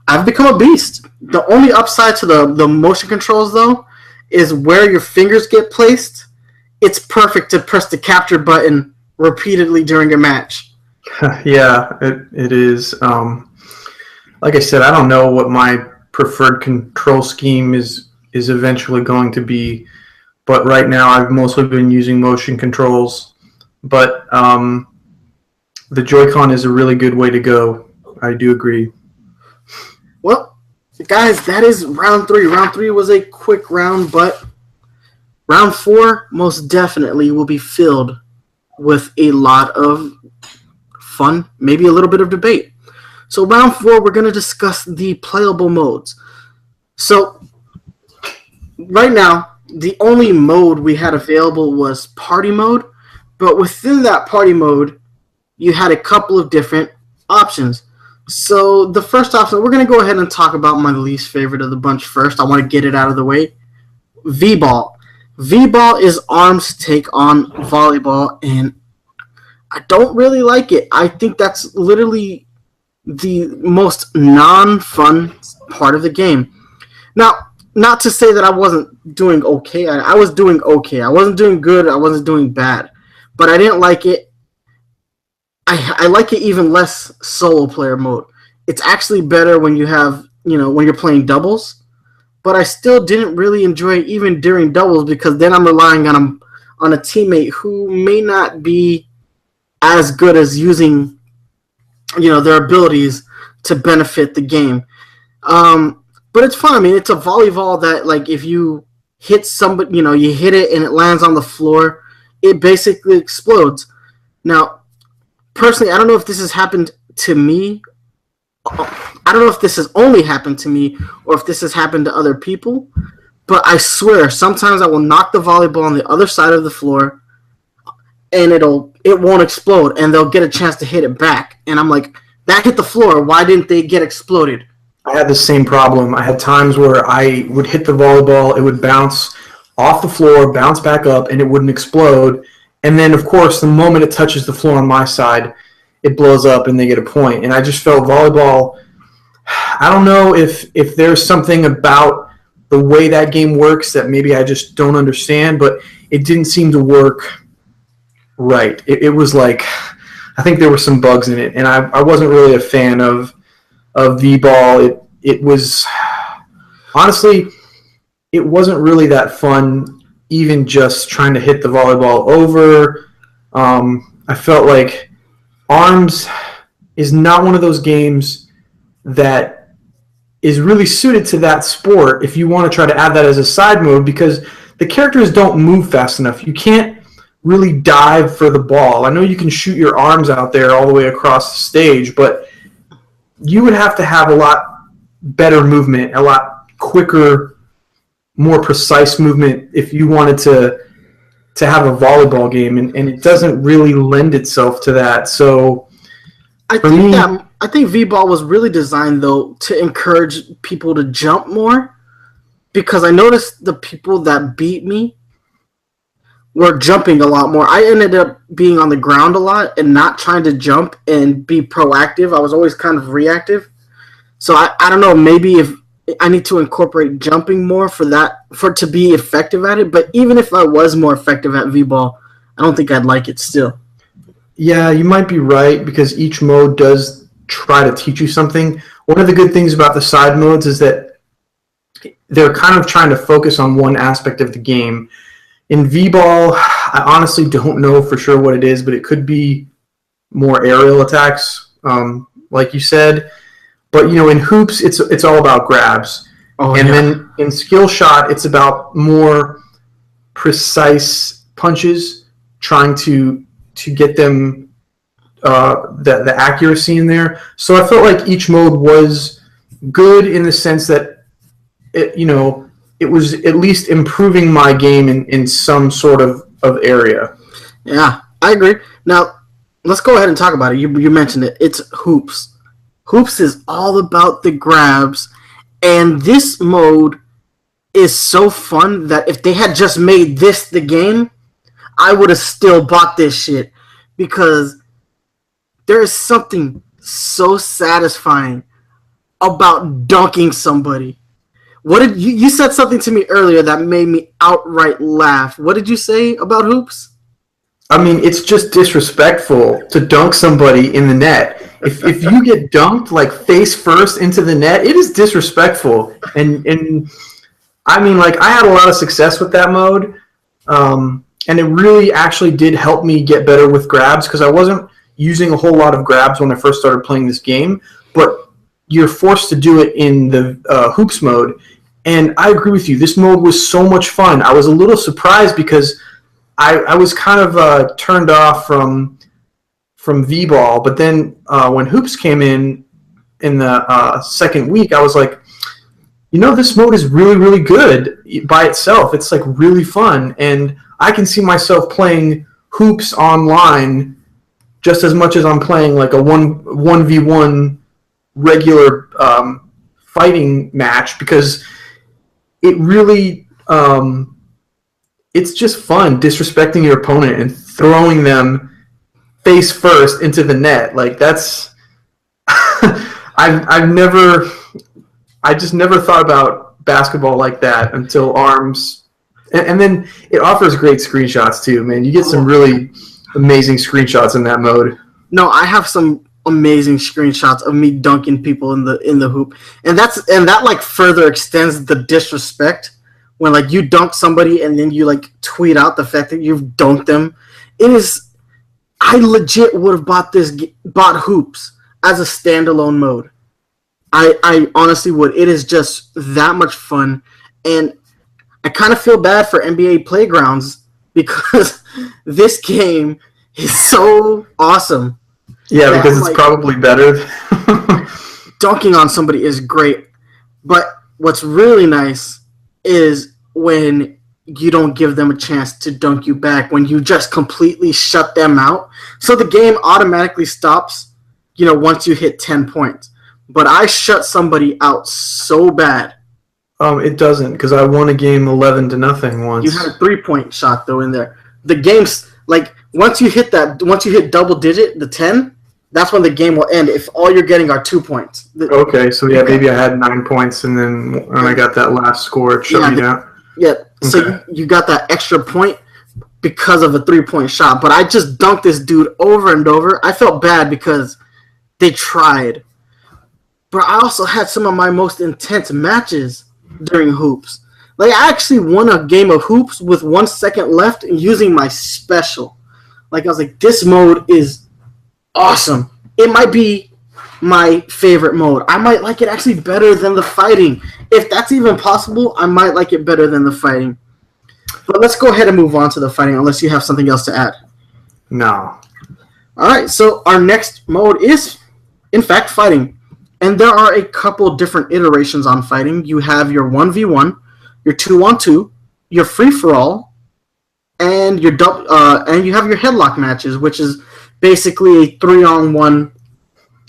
I've become a beast. The only upside to the motion controls, though, is where your fingers get placed. It's perfect to press the capture button repeatedly during a match. Yeah, it is. Like I said, I don't know what my preferred control scheme is eventually going to be, but right now I've mostly been using motion controls. But the Joy-Con is a really good way to go. I do agree. Well, guys, that is round 3. Round 3 was a quick round, but round 4 most definitely will be filled with a lot of fun, maybe a little bit of debate. So round 4, we're going to discuss the playable modes. So right now, the only mode we had available was party mode, but within that party mode, you had a couple of different options. So the first option, we're going to go ahead and talk about my least favorite of the bunch first. I want to get it out of the way. V-Ball. V-Ball is ARMS' take on volleyball, and I don't really like it. I think that's literally the most non-fun part of the game. Now, not to say that I wasn't doing okay. I was doing okay. I wasn't doing good. I wasn't doing bad. But I didn't like it. I like it even less solo player mode. It's actually better when you have, when you're playing doubles. But I still didn't really enjoy it even during doubles, because then I'm relying on a teammate who may not be as good as using, their abilities to benefit the game. But it's fun. I mean, it's a volleyball that, like, if you hit somebody, you hit it and it lands on the floor, it basically explodes. Now, personally, I don't know if this has happened to me. I don't know if this has only happened to me or if this has happened to other people, but I swear, sometimes I will knock the volleyball on the other side of the floor and it won't explode, and they'll get a chance to hit it back. And I'm like, that hit the floor. Why didn't they get exploded? I had the same problem. I had times where I would hit the volleyball, it would bounce off the floor, bounce back up, and it wouldn't explode. And then, of course, the moment it touches the floor on my side, it blows up and they get a point. And I just felt volleyball, I don't know if there's something about the way that game works that maybe I just don't understand, but it didn't seem to work right. It was like, I think there were some bugs in it, and I wasn't really a fan of V-Ball. It was, honestly, it wasn't really that fun, even just trying to hit the volleyball over. I felt like ARMS is not one of those games that is really suited to that sport if you want to try to add that as a side mode, because the characters don't move fast enough. You can't really dive for the ball. I know you can shoot your arms out there all the way across the stage, but you would have to have a lot better movement, a lot quicker, more precise movement if you wanted to have a volleyball game, and it doesn't really lend itself to that. So I think V-Ball was really designed, though, to encourage people to jump more, because I noticed the people that beat me were jumping a lot more. I ended up being on the ground a lot and not trying to jump and be proactive. I was always kind of reactive. So I don't know, maybe if I need to incorporate jumping more for it to be effective at it. But even if I was more effective at V-Ball, I don't think I'd like it still. Yeah, you might be right, because each mode does try to teach you something. One of the good things about the side modes is that they're kind of trying to focus on one aspect of the game. In V-Ball, I honestly don't know for sure what it is, but it could be more aerial attacks, like you said. But, in hoops, it's all about grabs. Then in skill shot, it's about more precise punches, trying to get them the accuracy in there. So I felt like each mode was good in the sense that it was at least improving my game in some sort of area. Yeah, I agree. Now, let's go ahead and talk about it. You mentioned it. It's hoops. Hoops is all about the grabs, and this mode is so fun that if they had just made this the game, I would have still bought this shit, because there is something so satisfying about dunking somebody. What did you said something to me earlier that made me outright laugh. What did you say about hoops? I mean, it's just disrespectful to dunk somebody in the net. If you get dunked like face first into the net, it is disrespectful. And I mean, like, I had a lot of success with that mode, and it really actually did help me get better with grabs, because I wasn't using a whole lot of grabs when I first started playing this game, but you're forced to do it in the hoops mode. And I agree with you. This mode was so much fun. I was a little surprised because I was kind of turned off from V-Ball, but then when hoops came in the second week, I was like, this mode is really, really good by itself. It's like really fun, and I can see myself playing hoops online just as much as I'm playing like a 1v1 regular fighting match, because it really it's just fun disrespecting your opponent and throwing them face first into the net. Like, that's I just never thought about basketball like that until ARMS, and then it offers great screenshots too, man. You get some really amazing screenshots in that mode. No, I have some amazing screenshots of me dunking people in the hoop, and that like further extends the disrespect when like you dunk somebody and then you like tweet out the fact that you've dunked them. I legit would have bought hoops as a standalone mode. I honestly would. It is just that much fun, and I kind of feel bad for NBA Playgrounds, because this game is so awesome. Yeah, because it's probably better. Dunking on somebody is great, but what's really nice is when you don't give them a chance to dunk you back, when you just completely shut them out. So the game automatically stops, once you hit 10 points. But I shut somebody out so bad. It doesn't, because I won a game 11-0 once. You had a 3-point shot though in there. The game's like, once you hit double digit, the 10, that's when the game will end if all you're getting are 2 points. Okay, so yeah, maybe I had 9 points, and then when I got that last score, it shut me down. Yeah, so you got that extra point, because of a 3-point shot, but I just dunked this dude over and over. I felt bad because they tried. But I also had some of my most intense matches during hoops. Like, I actually won a game of hoops with 1 second left using my special. Like, I was like, this mode is awesome. It might be my favorite mode. I might like it actually better than the fighting. If that's even possible, I might like it better than the fighting. But let's go ahead and move on to the fighting, unless you have something else to add. No. All right, so our next mode is, in fact, fighting. And there are a couple different iterations on fighting. You have your 1v1, your 2-on-2, your free-for-all, and your and you have your headlock matches, which is basically a 3-on-1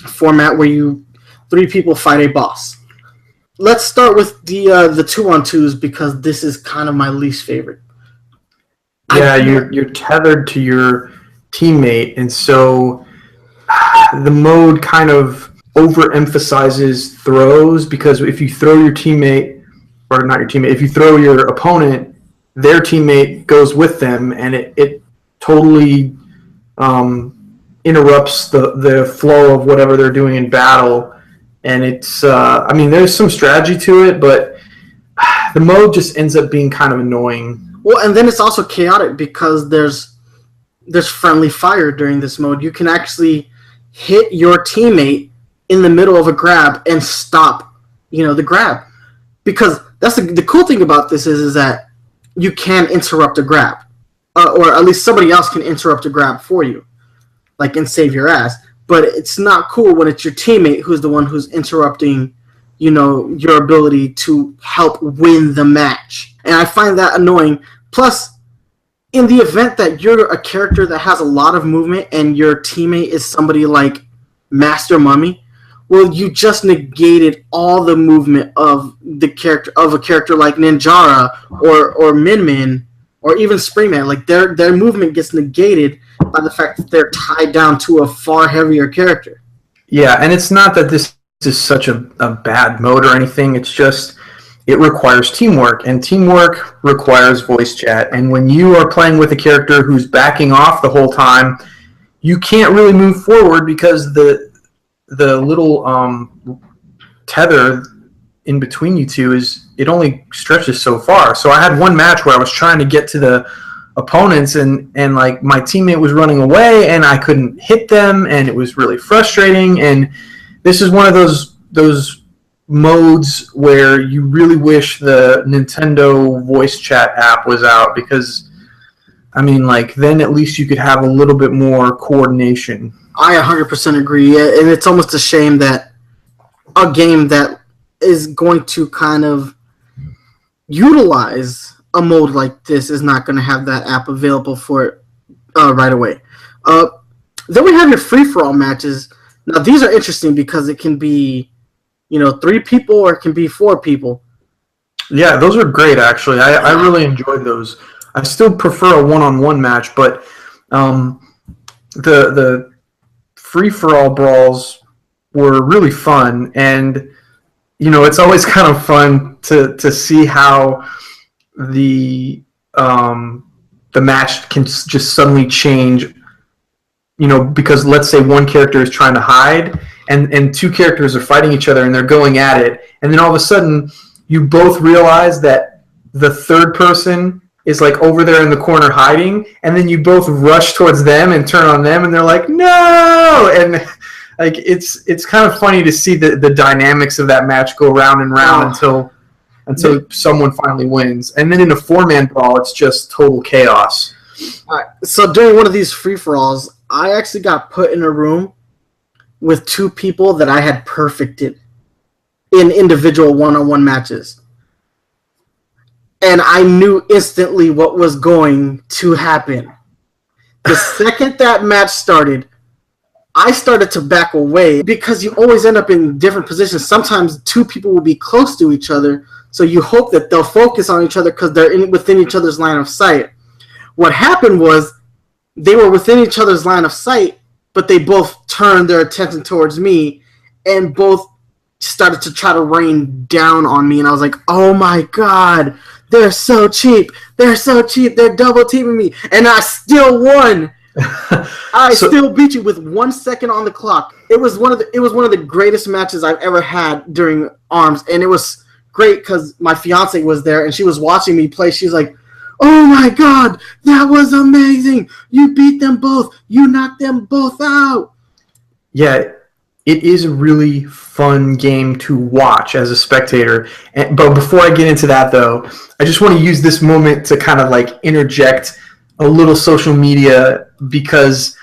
format where 3 people fight a boss. Let's start with the 2-on-2s because this is kind of my least favorite. Yeah, you're tethered to your teammate, and so the mode kind of overemphasizes throws, because if you throw your teammate, or not your teammate, if you throw your opponent, their teammate goes with them, and it totally interrupts the flow of whatever they're doing in battle. And it's, I mean, there's some strategy to it, but the mode just ends up being kind of annoying. Well, and then it's also chaotic because there's friendly fire during this mode. You can actually hit your teammate in the middle of a grab and stop, the grab. Because that's the cool thing about this is that you can interrupt a grab. Or at least somebody else can interrupt a grab for you. Like, and save your ass. But it's not cool when it's your teammate who's the one who's interrupting, your ability to help win the match. And I find that annoying. Plus, in the event that you're a character that has a lot of movement and your teammate is somebody like Master Mummy, well, you just negated all the movement of a character like Ninjara or Min Min or even Springman. Like, their movement gets negated by the fact that they're tied down to a far heavier character. Yeah, and it's not that this is such a bad mode or anything. It's just it requires teamwork, and teamwork requires voice chat. And when you are playing with a character who's backing off the whole time, you can't really move forward because the little tether in between you two it only stretches so far. So I had one match where I was trying to get to the opponents and like my teammate was running away and I couldn't hit them, and it was really frustrating. And this is one of those modes where you really wish the Nintendo voice chat app was out, because I mean, like, then at least you could have a little bit more coordination. I 100% agree, and it's almost a shame that a game that is going to kind of utilize a mode like this is not going to have that app available for it right away. Then we have your free-for-all matches. Now, these are interesting because it can be, 3 people or it can be 4 people. Yeah, those are great, actually. I really enjoyed those. I still prefer a one-on-one match, but the free-for-all brawls were really fun, and it's always kind of fun to see how the match can just suddenly change, because let's say one character is trying to hide and 2 characters are fighting each other and they're going at it, and then all of a sudden you both realize that the third person is like over there in the corner hiding, and then you both rush towards them and turn on them and they're like, no! And like it's kind of funny to see the dynamics of that match go round and round until someone finally wins. And then in a 4-man brawl, it's just total chaos. All right. So during one of these free-for-alls, I actually got put in a room with 2 people that I had perfected in individual one-on-one matches. And I knew instantly what was going to happen. The second that match started, I started to back away because you always end up in different positions. Sometimes 2 people will be close to each other, so you hope that they'll focus on each other because they're within each other's line of sight. What happened was they were within each other's line of sight, but they both turned their attention towards me and both started to try to rain down on me. And I was like, oh my God, they're so cheap. They're so cheap. They're double teaming me. And I still won. I still beat you with 1 second on the clock. It was one of the greatest matches I've ever had during ARMS, and it was great because my fiance was there and she was watching me play. She's like, "Oh my god, that was amazing! You beat them both. You knocked them both out." Yeah, it is a really fun game to watch as a spectator. But before I get into that, though, I just want to use this moment to kind of like interject a little social media because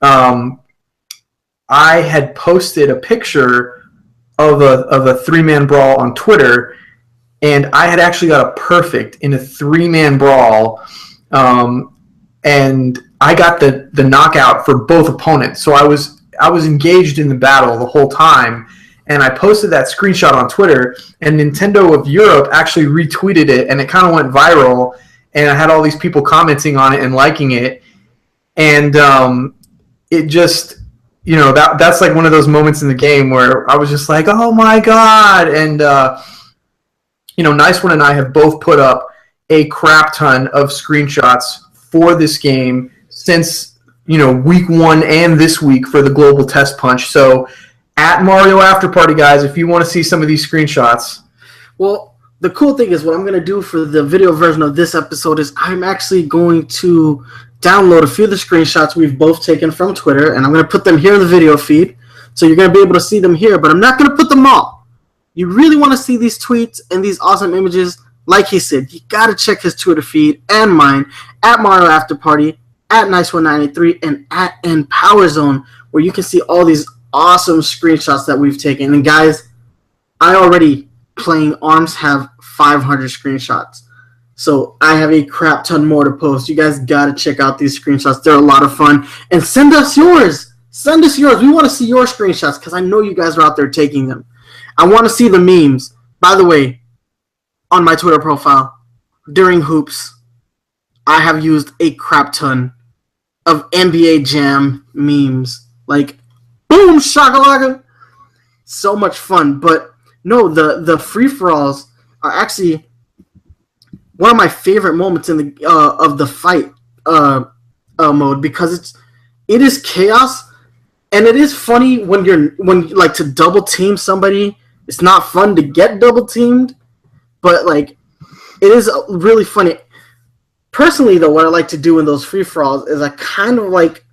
I had posted a picture of a three-man brawl on Twitter, and I had actually got a perfect in a three-man brawl, and I got the knockout for both opponents. So I was engaged in the battle the whole time, and I posted that screenshot on Twitter, and Nintendo of Europe actually retweeted it, and it kind of went viral, and I had all these people commenting on it and liking it, and it just, you know, that's like one of those moments in the game where I was just like, oh my god, and you know, Nice One and I have both put up a crap ton of screenshots for this game since, you know, week 1 and this week for the Global TestPunch. So at Mario After Party, guys, if you want to see some of these screenshots. Well, the cool thing is what I'm going to do for the video version of this episode is I'm actually going to download a few of the screenshots we've both taken from Twitter, and I'm going to put them here in the video feed. So you're going to be able to see them here, but I'm not going to put them all. You really want to see these tweets and these awesome images, like he said, you got to check his Twitter feed and mine at Mario After Party, at Nice193, and at PowerZone, where you can see all these awesome screenshots that we've taken. And guys, I already, playing ARMS, have 500 screenshots. So I have a crap ton more to post. You guys got to check out these screenshots. They're a lot of fun. And send us yours. Send us yours. We want to see your screenshots because I know you guys are out there taking them. I want to see the memes. By the way, on my Twitter profile, during Hoops, I have used a crap ton of NBA Jam memes. Like, boom, shakalaka. So much fun. But no, the free-for-alls are actually one of my favorite moments in the of the fight mode because it is chaos, and it is funny when you like to double team somebody. It's not fun to get double teamed, but like it is really funny. Personally, though, what I like to do in those free-for-alls is I kind of like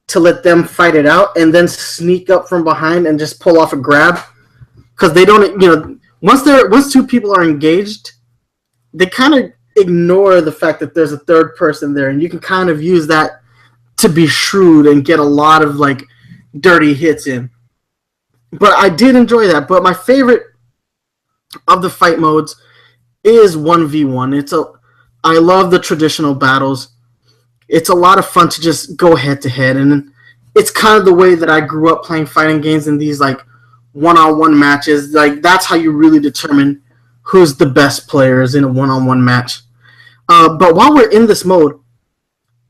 to let them fight it out and then sneak up from behind and just pull off a grab, because they don't, you know, once two people are engaged, they kind of ignore the fact that there's a third person there, and you can kind of use that to be shrewd and get a lot of like dirty hits in. But I did enjoy that. But my favorite of the fight modes is 1v1. I love the traditional battles. It's a lot of fun to just go head to head, and it's kind of the way that I grew up playing fighting games in these like one-on-one matches. Like that's how you really determine who's the best players in a one-on-one match. But while we're in this mode,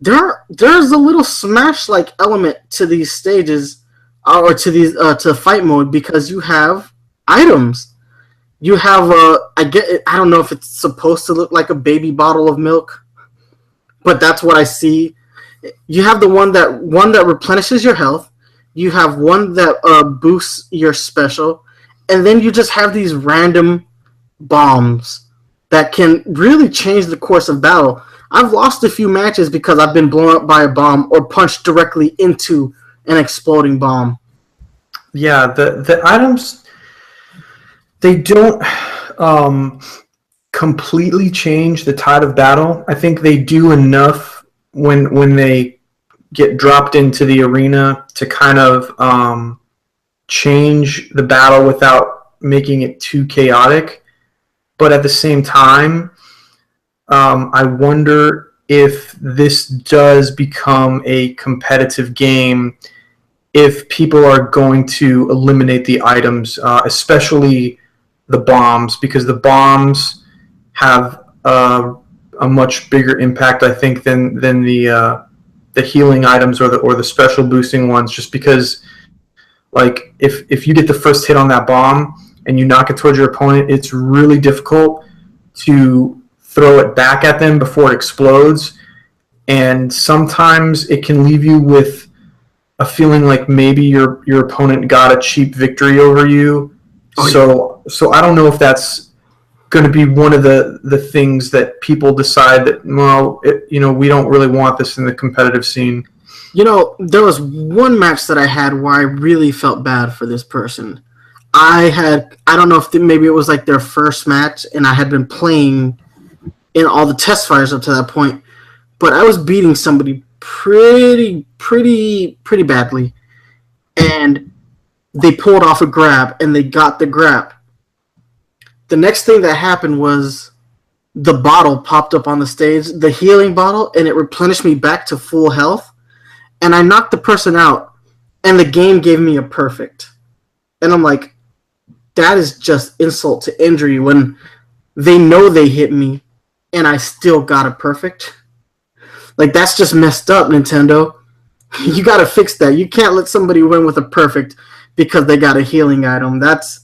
there's a little Smash-like element to these stages, or to fight mode, because you have items. You have I don't know if it's supposed to look like a baby bottle of milk, but that's what I see. You have the one that replenishes your health. You have one that boosts your special, and then you just have these random bombs that can really change the course of battle. I've lost a few matches because I've been blown up by a bomb or punched directly into an exploding bomb. Yeah, the items, they don't completely change the tide of battle. I think they do enough when they get dropped into the arena to kind of change the battle without making it too chaotic. But at the same time, I wonder if this does become a competitive game if people are going to eliminate the items, especially the bombs, because the bombs have a much bigger impact, I think, than the healing items or the special boosting ones. Just because, like, if you get the first hit on that bomb and you knock it towards your opponent, it's really difficult to throw it back at them before it explodes. And sometimes it can leave you with a feeling like maybe your opponent got a cheap victory over you. So I don't know if that's going to be one of the things that people decide that, well, we don't really want this in the competitive scene. There was one match that I had where I really felt bad for this person. I don't know if maybe it was like their first match, and I had been playing in all the test fires up to that point, but I was beating somebody pretty badly, and they pulled off a grab, and they got the grab. The next thing that happened was the bottle popped up on the stage, the healing bottle, and it replenished me back to full health. And I knocked the person out, and the game gave me a perfect. And I'm like, that is just insult to injury when they know they hit me, and I still got a perfect. Like, that's just messed up, Nintendo. You got to fix that. You can't let somebody win with a perfect because they got a healing item. That's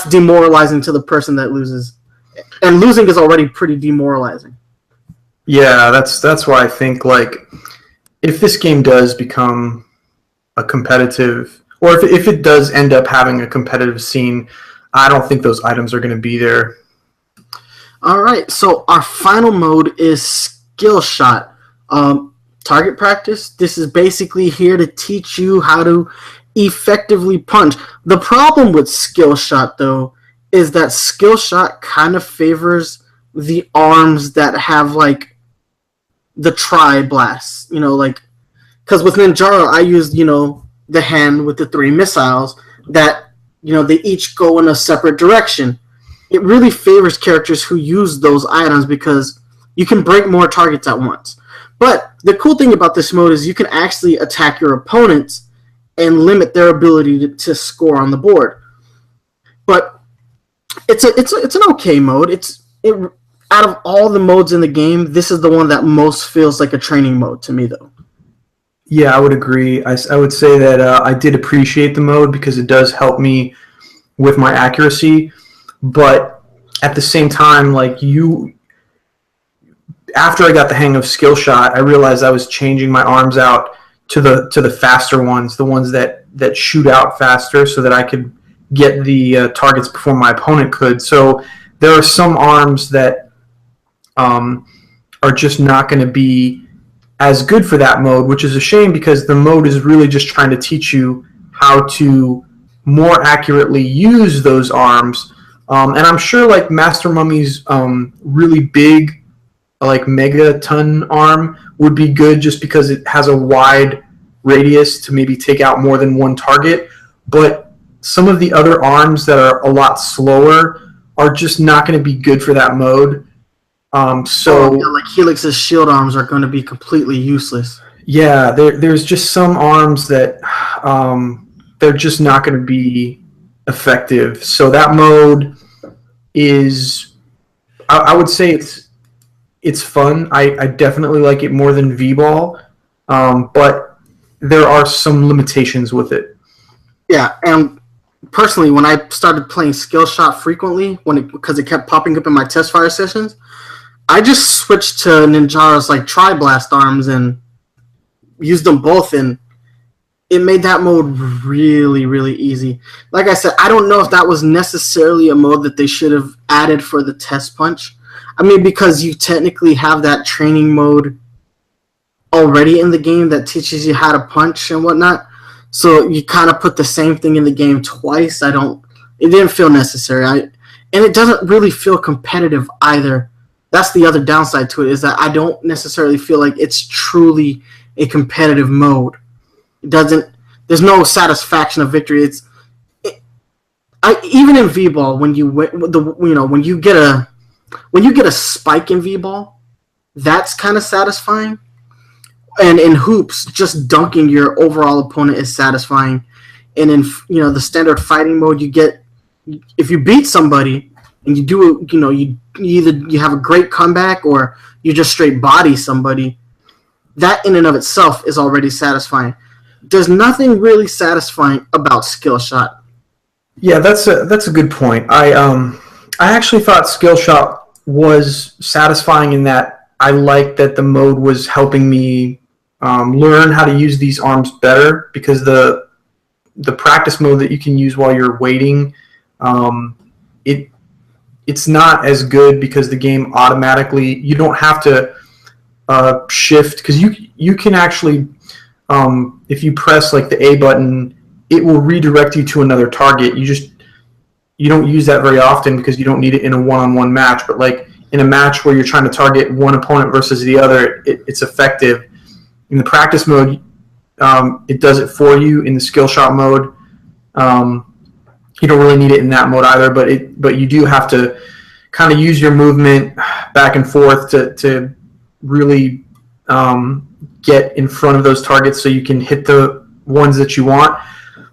demoralizing to the person that loses. And losing is already pretty demoralizing. Yeah, that's why I think, like, if this game does become a competitive, or if it does end up having a competitive scene, I don't think those items are going to be there. All right, so our final mode is Skill Shot. Target practice. This is basically here to teach you how to effectively punch. The problem with Skill Shot, though, is that Skill Shot kind of favors the arms that have, like, the tri-blasts, because with Ninjara, I used, the hand with the 3 missiles that, they each go in a separate direction. It really favors characters who use those items because you can break more targets at once. But the cool thing about this mode is you can actually attack your opponents and limit their ability to score on the board. But it's an okay mode. Out of all the modes in the game, this is the one that most feels like a training mode to me, though. Yeah, I would agree. I would say that I did appreciate the mode because it does help me with my accuracy. But at the same time, like after I got the hang of Skill Shot, I realized I was changing my arms out to the faster ones, the ones that shoot out faster, so that I could get the targets before my opponent could. So there are some arms that are just not going to be as good for that mode, which is a shame because the mode is really just trying to teach you how to more accurately use those arms. And I'm sure like Master Mummy's really big, like megaton arm would be good just because it has a wide radius to maybe take out more than one target. But some of the other arms that are a lot slower are just not going to be good for that mode. Like Helix's shield arms are going to be completely useless. Yeah, there's just some arms that they're just not going to be effective. So that mode is, I would say it's fun. I definitely like it more than V-Ball, but there are some limitations with it. Yeah, and personally, when I started playing Skill Shot frequently, because it kept popping up in my test fire sessions, I just switched to Ninjara's like Tri-Blast arms and used them both, and it made that mode really, really easy. Like I said, I don't know if that was necessarily a mode that they should have added for the test punch. I mean, because you technically have that training mode already in the game that teaches you how to punch and whatnot. So you kind of put the same thing in the game twice. It didn't feel necessary. And it doesn't really feel competitive either. That's the other downside to it, is that I don't necessarily feel like it's truly a competitive mode. There's no satisfaction of victory. Even in V-Ball, when you get a spike in V-Ball, that's kind of satisfying. And in hoops, just dunking your overall opponent is satisfying. And in the standard fighting mode, if you beat somebody and you do you have a great comeback or you just straight body somebody, that in and of itself is already satisfying. There's nothing really satisfying about Skill Shot. Yeah, that's a good point. I actually thought Skill Shot was satisfying in that I liked that the mode was helping me learn how to use these arms better, because the practice mode that you can use while you're waiting, it's not as good because the game automatically, you don't have to shift, because you can actually, if you press like the A button, it will redirect you to another target. You don't use that very often because you don't need it in a one-on-one match, but like in a match where you're trying to target one opponent versus the other, it's effective. In the practice mode, it does it for you. In the skill shot mode, you don't really need it in that mode either, but you do have to kind of use your movement back and forth to really get in front of those targets so you can hit the ones that you want.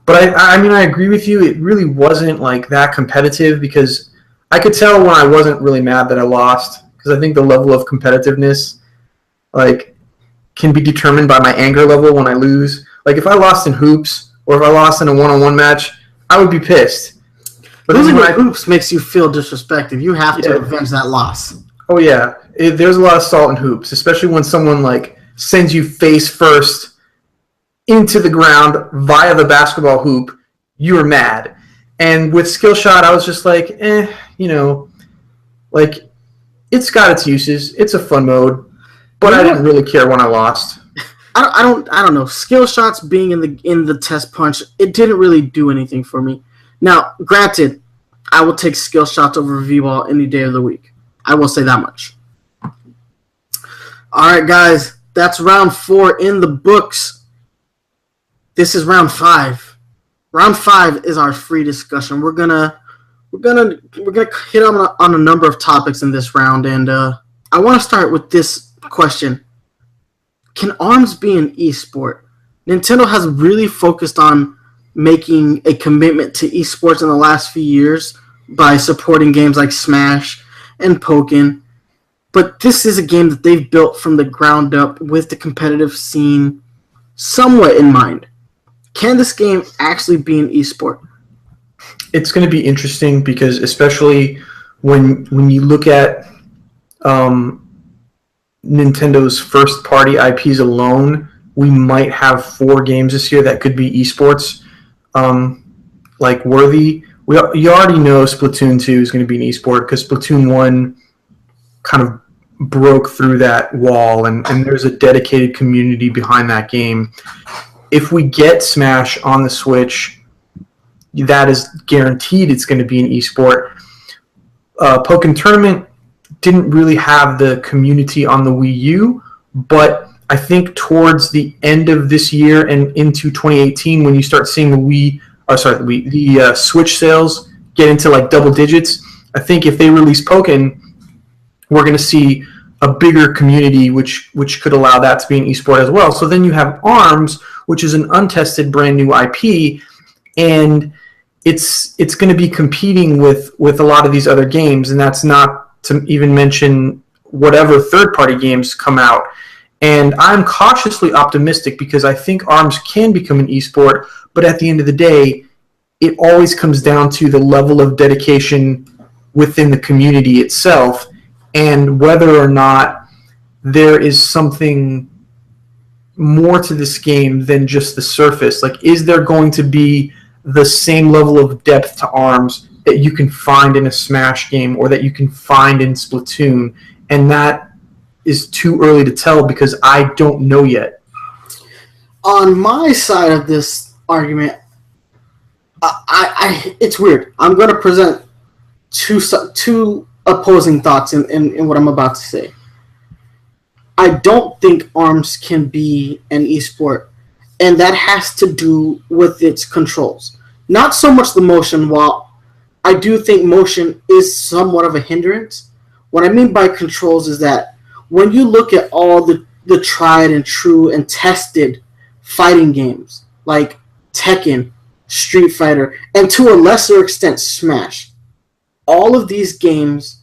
But I mean, I agree with you. It really wasn't like that competitive, because I could tell when I wasn't really mad that I lost, because I think the level of competitiveness like can be determined by my anger level when I lose. Like if I lost in hoops or if I lost in a one-on-one match, I would be pissed. But losing in hoops makes you feel disrespected. You have to avenge that loss. Oh yeah, there's a lot of salt in hoops, especially when someone like sends you face first into the ground via the basketball hoop. You were mad. And with skill shot, I was just like, like it's got its uses. It's a fun mode, but I didn't really care when I lost. I don't know. Skill shots being in the test punch, it didn't really do anything for me. Now, granted, I will take skill shots over V-ball any day of the week. I will say that much. All right, guys, that's round 4 in the books. This is round 5. Round 5 is our free discussion. We're gonna hit on a number of topics in this round, and I want to start with this question: can ARMS be an esport? Nintendo has really focused on making a commitment to esports in the last few years by supporting games like Smash and Pokken, but this is a game that they've built from the ground up with the competitive scene somewhat in mind. Can this game actually be an esport? It's going to be interesting, because especially when you look at Nintendo's first-party IPs alone, we might have 4 games this year that could be esports, like worthy. You already know Splatoon 2 is going to be an esport, because Splatoon 1 kind of broke through that wall, and there's a dedicated community behind that game. If we get Smash on the Switch, that is guaranteed it's going to be an esport. Pokken Tournament didn't really have the community on the Wii U, but I think towards the end of this year and into 2018, when you start seeing the Switch sales get into like double digits, I think if they release Pokken, we're going to see a bigger community, which could allow that to be an esport as well. So then you have ARMS, which is an untested brand new IP, and it's going to be competing with a lot of these other games, and that's not to even mention whatever third-party games come out. And I'm cautiously optimistic, because I think ARMS can become an esport, but at the end of the day, it always comes down to the level of dedication within the community itself, and whether or not there is something more to this game than just the surface. Like, is there going to be the same level of depth to ARMS that you can find in a Smash game or that you can find in Splatoon? And that is too early to tell, because I don't know yet. On my side of this argument, it's weird. I'm going to present two opposing thoughts in what I'm about to say. I don't think ARMS can be an esport, and that has to do with its controls. Not so much the motion, while I do think motion is somewhat of a hindrance. What I mean by controls is that when you look at all the tried and true and tested fighting games, like Tekken, Street Fighter, and to a lesser extent Smash, all of these games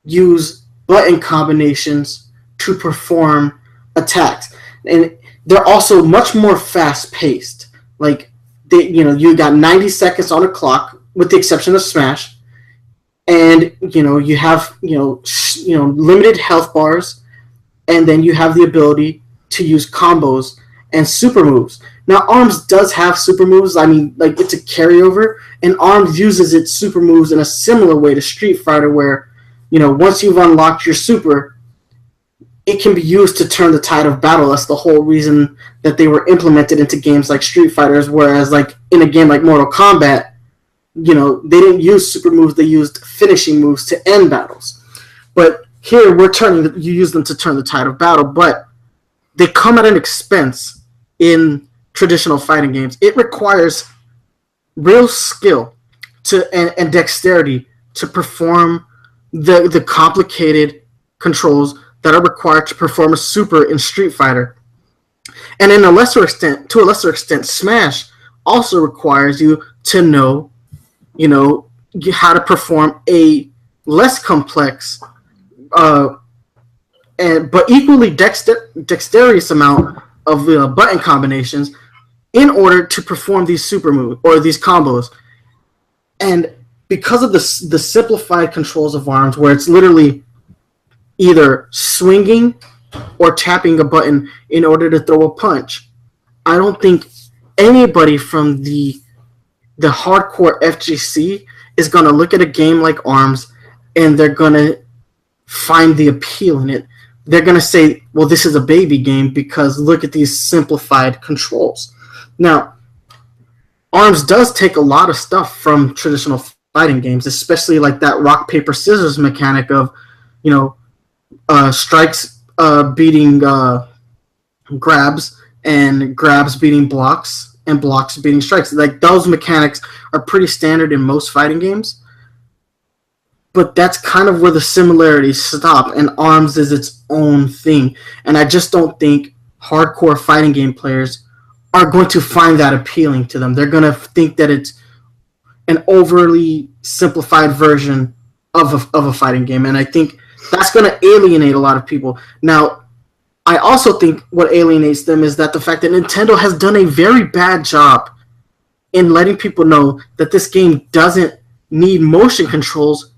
use button combinations to perform attacks, and they're also much more fast-paced. Like you got 90 seconds on a clock, with the exception of Smash. and you have limited health bars, and then you have the ability to use combos and super moves. Now, ARMS does have super moves. I mean, like, it's a carryover, and ARMS uses its super moves in a similar way to Street Fighter, where once you've unlocked your super, it can be used to turn the tide of battle. That's the whole reason that they were implemented into games like Street Fighters, whereas like in a game like Mortal Kombat, they didn't use super moves, they used finishing moves to end battles. But here you use them to turn the tide of battle, but they come at an expense in traditional fighting games. It requires real skill and dexterity to perform the complicated controls that are required to perform a super in Street Fighter. And to a lesser extent, Smash also requires you to know, how to perform a less complex, but equally dexterous amount of button combinations in order to perform these super moves or these combos. And because of the simplified controls of ARMS, where it's literally either swinging or tapping a button in order to throw a punch, I don't think anybody from the hardcore FGC is going to look at a game like ARMS and they're going to find the appeal in it. They're going to say, well, this is a baby game because look at these simplified controls. Now, ARMS does take a lot of stuff from traditional fighting games, especially like that rock, paper, scissors mechanic of, strikes beating grabs, and grabs beating blocks, and blocks beating strikes. Like, those mechanics are pretty standard in most fighting games. But that's kind of where the similarities stop, and ARMS is its own thing. And I just don't think hardcore fighting game players are going to find that appealing to them. They're going to think that it's an overly simplified version of a fighting game, and I think that's going to alienate a lot of people. Now, I also think what alienates them is that the fact that Nintendo has done a very bad job in letting people know that this game doesn't need motion controls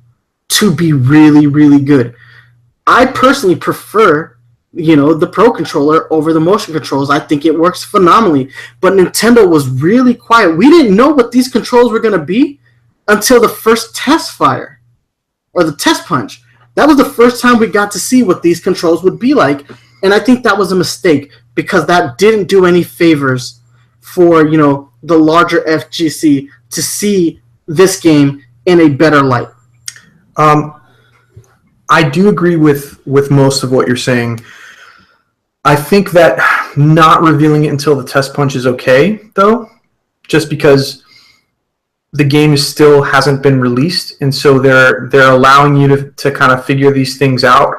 to be really, really good. I personally prefer, the Pro Controller over the motion controls. I think it works phenomenally. But Nintendo was really quiet. We didn't know what these controls were going to be until the first test fire, or the test punch. That was the first time we got to see what these controls would be like, and I think that was a mistake because that didn't do any favors for, the larger FGC to see this game in a better light. I do agree with most of what you're saying. I think that not revealing it until the test punch is okay, though, just because the game still hasn't been released, and so they're allowing you to kind of figure these things out.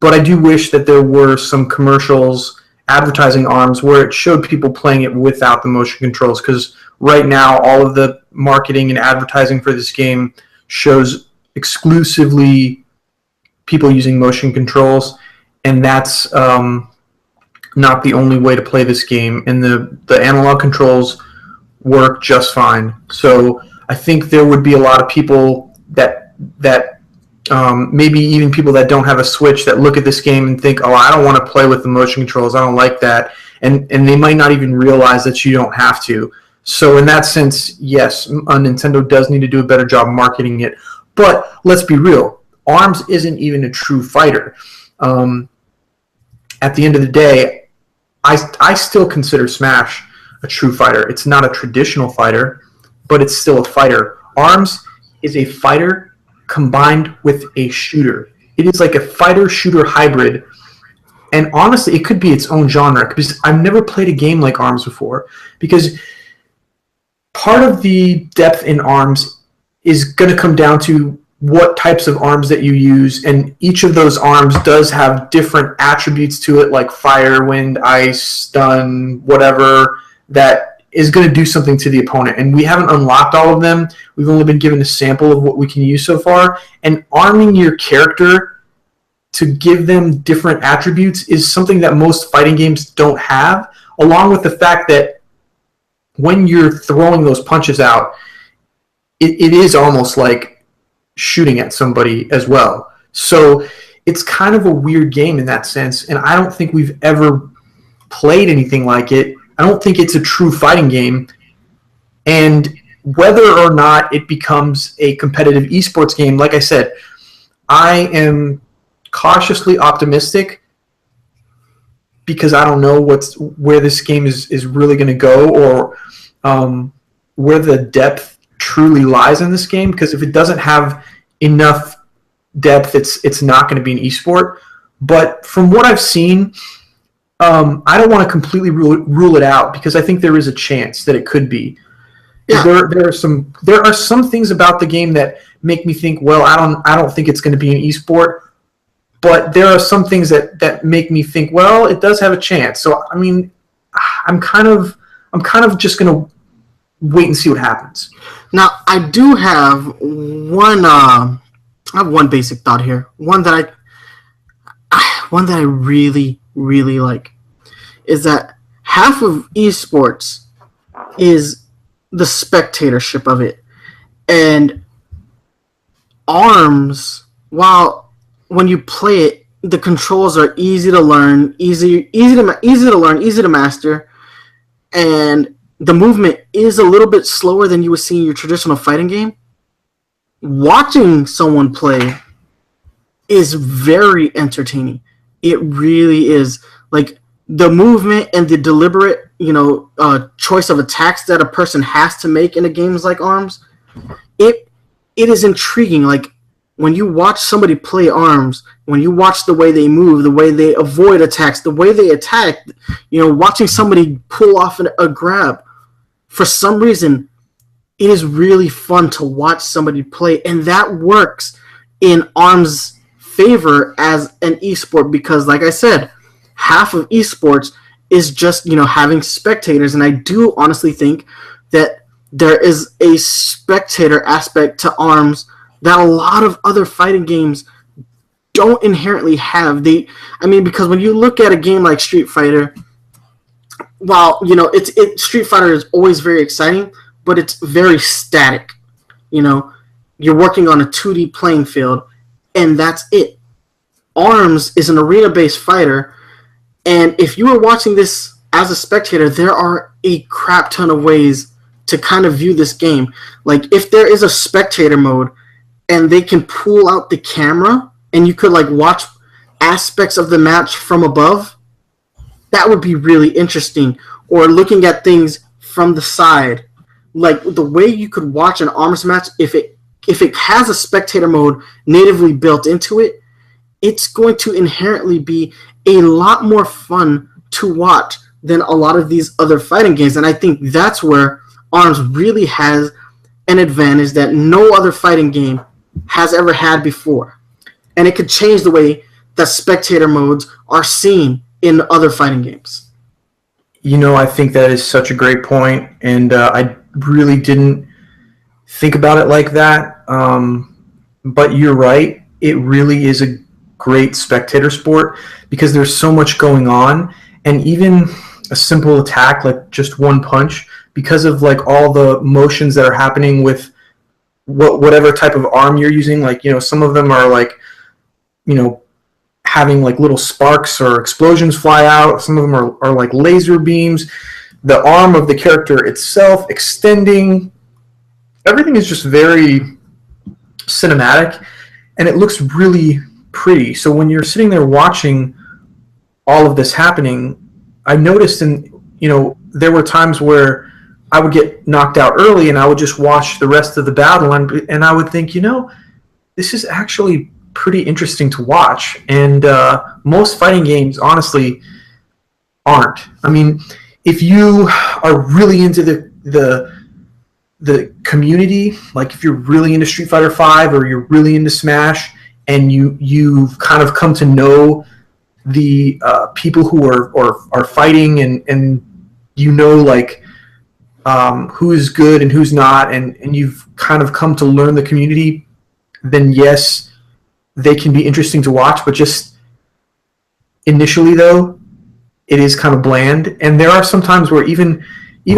But I do wish that there were some commercials advertising ARMS where it showed people playing it without the motion controls, because right now all of the marketing and advertising for this game shows exclusively people using motion controls, and that's not the only way to play this game, and the analog controls work just fine. So I think there would be a lot of people that maybe even people that don't have a Switch that look at this game and think, oh, I don't want to play with the motion controls, I don't like that, and they might not even realize that you don't have to. So in that sense, yes, Nintendo does need to do a better job marketing it. But let's be real, ARMS isn't even a true fighter. At the end of the day, I still consider Smash a true fighter. It's not a traditional fighter, but it's still a fighter. ARMS is a fighter combined with a shooter. It is like a fighter-shooter hybrid. And honestly, it could be its own genre, because I've never played a game like ARMS before. Because part of the depth in ARMS is going to come down to what types of arms that you use, and each of those arms does have different attributes to it, like fire, wind, ice, stun, whatever, that is going to do something to the opponent. And we haven't unlocked all of them. We've only been given a sample of what we can use so far. And arming your character to give them different attributes is something that most fighting games don't have, along with the fact that when you're throwing those punches out, it is almost like shooting at somebody as well. So it's kind of a weird game in that sense, and I don't think we've ever played anything like it. I don't think it's a true fighting game, and whether or not it becomes a competitive esports game, like I said, I am cautiously optimistic because I don't know where this game is really going to go, or where the depth truly lies in this game. Because if it doesn't have enough depth, it's not going to be an esport. But from what I've seen, I don't want to completely rule it out, because I think there is a chance that it could be. Yeah. There are some things about the game that make me think, well, I don't think it's going to be an esport. But there are some things that make me think, well, it does have a chance. So I mean, I'm kind of just going to wait and see what happens. Now, I do have one basic thought here. One that I really, really like is that half of esports is the spectatorship of it. And ARMS, while when you play it, the controls are easy to learn, easy to master, and the movement is a little bit slower than you would see in your traditional fighting game. Watching someone play is very entertaining. It really is. Like, the movement and the deliberate, choice of attacks that a person has to make in a games like ARMS, it is intriguing. Like, when you watch somebody play ARMS, when you watch the way they move, the way they avoid attacks, the way they attack, watching somebody pull off a grab, for some reason, it is really fun to watch somebody play, and that works in ARMS' favor as an esport, because, like I said, half of esports is just, having spectators, and I do honestly think that there is a spectator aspect to ARMS that a lot of other fighting games don't inherently have. Because when you look at a game like Street Fighter, while, Street Fighter is always very exciting, but it's very static. You're working on a 2D playing field, and that's it. ARMS is an arena-based fighter, and if you were watching this as a spectator, there are a crap ton of ways to kind of view this game. Like, if there is a spectator mode, and they can pull out the camera, and you could, watch aspects of the match from above, that would be really interesting. Or looking at things from the side. Like, the way you could watch an ARMS match, if it has a spectator mode natively built into it, it's going to inherently be a lot more fun to watch than a lot of these other fighting games. And I think that's where ARMS really has an advantage that no other fighting game has ever had before. And it could change the way that spectator modes are seen in other fighting games. I think that is such a great point, and I really didn't think about it like that. But you're right. It really is a great spectator sport because there's so much going on, and even a simple attack like just one punch, because of all the motions that are happening with whatever type of arm you're using. Some of them are having little sparks or explosions fly out. Some of them are like laser beams. The arm of the character itself extending. Everything is just very cinematic, and it looks really pretty. So when you're sitting there watching all of this happening, I noticed there were times where I would get knocked out early, and I would just watch the rest of the battle, and I would think, this is actually pretty interesting to watch. And most fighting games, honestly, aren't. I mean, if you are really into the community, if you're really into Street Fighter V or you're really into Smash, and you've kind of come to know the people who are fighting, and who's good and who's not, and you've kind of come to learn the community, then yes, they can be interesting to watch. But just initially, though, it is kind of bland. And there are some times where even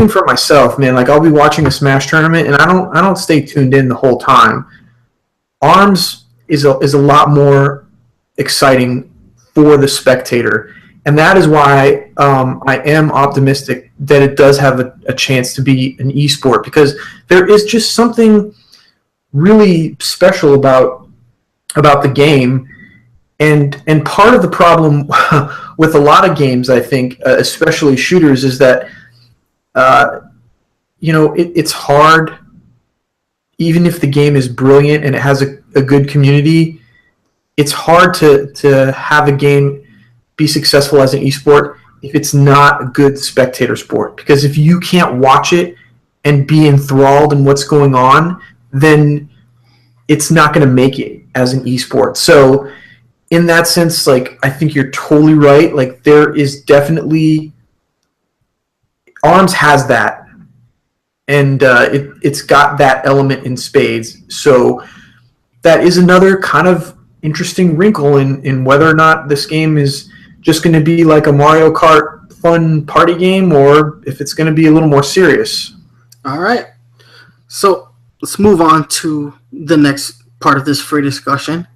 for myself, man, I'll be watching a Smash tournament, and I don't stay tuned in the whole time. ARMS is a lot more exciting for the spectator, and that is why I am optimistic that it does have a chance to be an esport, because there is just something really special about the game, and part of the problem with a lot of games, I think, especially shooters, is that it's hard. Even if the game is brilliant and it has a good community, it's hard to have a game be successful as an esport if it's not a good spectator sport. Because if you can't watch it and be enthralled in what's going on, then it's not going to make it as an esport. So in that sense, like, I think you're totally right. Like, there is definitely, ARMS has that. And it's got that element in spades. So that is another kind of interesting wrinkle in whether or not this game is just going to be like a Mario Kart fun party game, or if it's going to be a little more serious. All right. So let's move on to the next part of this free discussion.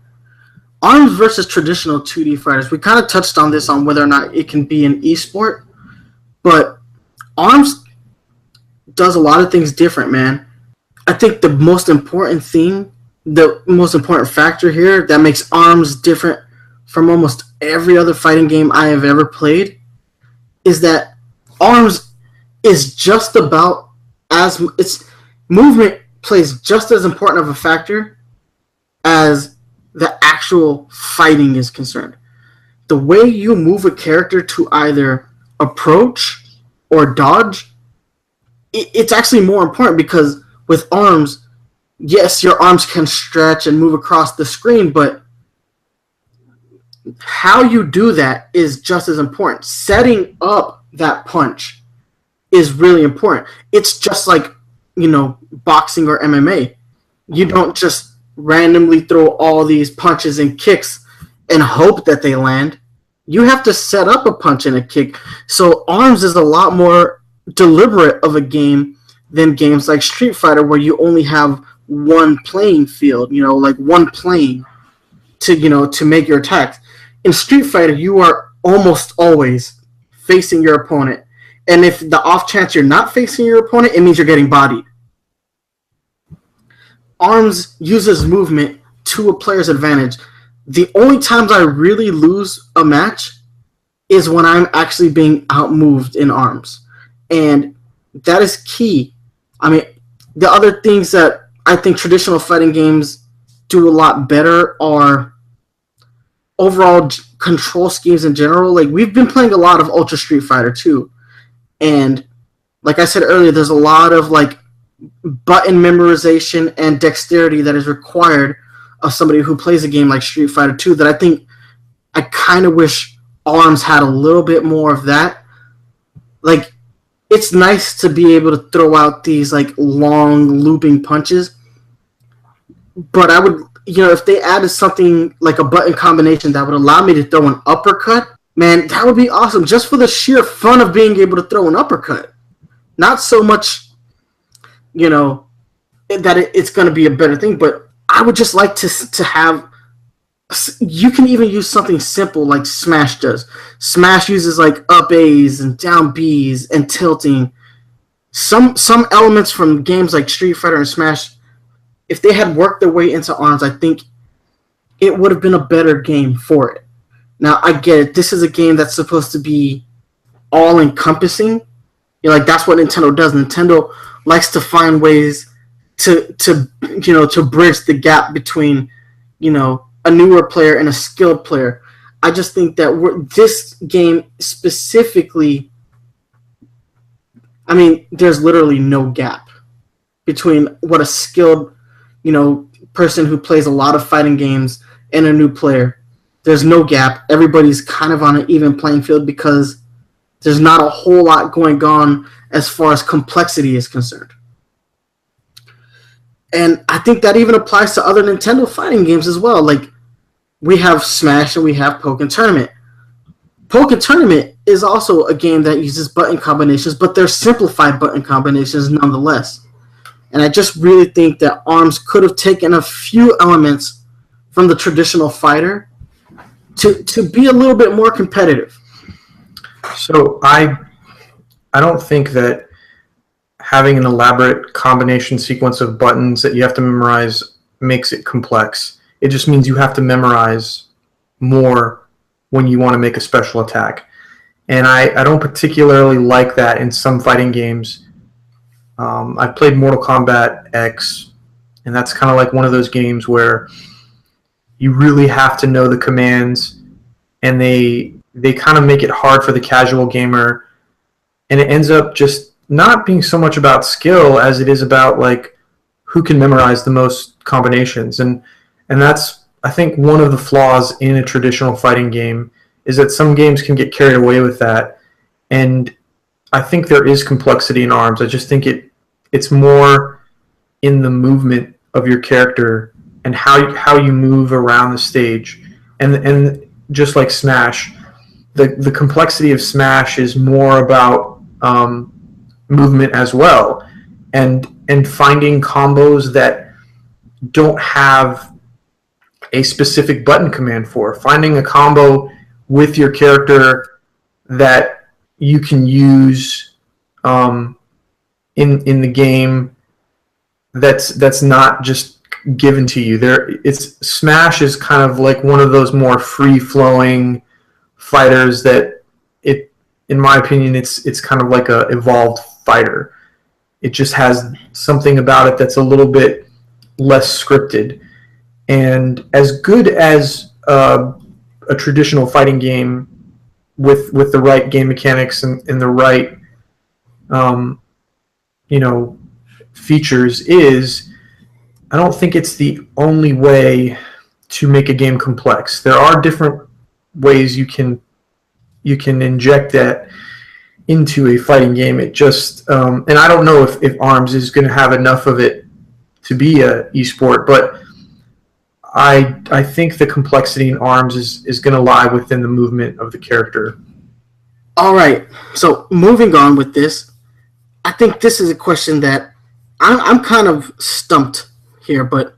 ARMS versus traditional 2D fighters. We kind of touched on this, on whether or not it can be an esport, but ARMS does a lot of things different, man. I think the most important thing, the most important factor here that makes ARMS different from almost every other fighting game I have ever played is that ARMS is just about as, its movement plays just as important of a factor as the actual fighting is concerned. The way you move a character to either approach or dodge, it's actually more important, because with ARMS, yes, your arms can stretch and move across the screen, but how you do that is just as important. Setting up that punch is really important. It's just like, boxing or MMA. You don't just randomly throw all these punches and kicks and hope that they land. You have to set up a punch and a kick. So ARMS is a lot more deliberate of a game than games like Street Fighter, where you only have one playing field, like one plane to make your attacks. In Street Fighter, you are almost always facing your opponent, and if the off chance you're not facing your opponent, it means you're getting bodied. ARMS uses movement to a player's advantage. The only times I really lose a match is when I'm actually being outmoved in ARMS. And that is key. I mean, the other things that I think traditional fighting games do a lot better are overall control schemes in general. Like, we've been playing a lot of Ultra Street Fighter 2. And like I said earlier, there's a lot of like button memorization and dexterity that is required of somebody who plays a game like Street Fighter 2 that I think I kind of wish ARMS had a little bit more of that. Like, it's nice to be able to throw out these like long looping punches, but I would, if they added something like a button combination that would allow me to throw an uppercut, man, that would be awesome, just for the sheer fun of being able to throw an uppercut. Not so much, that it's going to be a better thing, but I would just like to have. You can even use something simple like Smash does. Smash uses like up A's and down B's and tilting. Some elements from games like Street Fighter and Smash, if they had worked their way into ARMS, I think it would have been a better game for it. Now, I get it. This is a game that's supposed to be all-encompassing. That's what Nintendo does. Nintendo likes to find ways to bridge the gap between, a newer player and a skilled player. I just think that this game specifically, I mean, there's literally no gap between what a skilled, person who plays a lot of fighting games and a new player. There's no gap. Everybody's kind of on an even playing field because there's not a whole lot going on as far as complexity is concerned. And I think that even applies to other Nintendo fighting games as well. Like, we have Smash and we have Pokken Tournament. Pokken Tournament is also a game that uses button combinations, but they're simplified button combinations nonetheless. And I just really think that ARMS could have taken a few elements from the traditional fighter to be a little bit more competitive. So I don't think that having an elaborate combination sequence of buttons that you have to memorize makes it complex. It just means you have to memorize more when you want to make a special attack. And I don't particularly like that in some fighting games. I've played Mortal Kombat X, and that's kind of like one of those games where you really have to know the commands, and they kind of make it hard for the casual gamer, and it ends up just not being so much about skill as it is about like who can memorize the most combinations. And that's, I think, one of the flaws in a traditional fighting game is that some games can get carried away with that. And I think there is complexity in ARMS. I just think it's more in the movement of your character and how you move around the stage. And just like Smash, the complexity of Smash is more about movement as well, and finding combos that don't have a specific button command for. Finding a combo with your character that you can use in the game that's not just given to you. Smash is kind of like one of those more free-flowing fighters that in my opinion, it's kind of like a evolved fighter. It just has something about it that's a little bit less scripted. And as good as a traditional fighting game with the right game mechanics and the right features is, I don't think it's the only way to make a game complex. There are different ways you can inject that into a fighting game. It just and I don't know if ARMS is going to have enough of it to be a esport, but I think the complexity in ARMS is going to lie within the movement of the character. All right, so moving on with this, I think this is a question that I'm kind of stumped here, but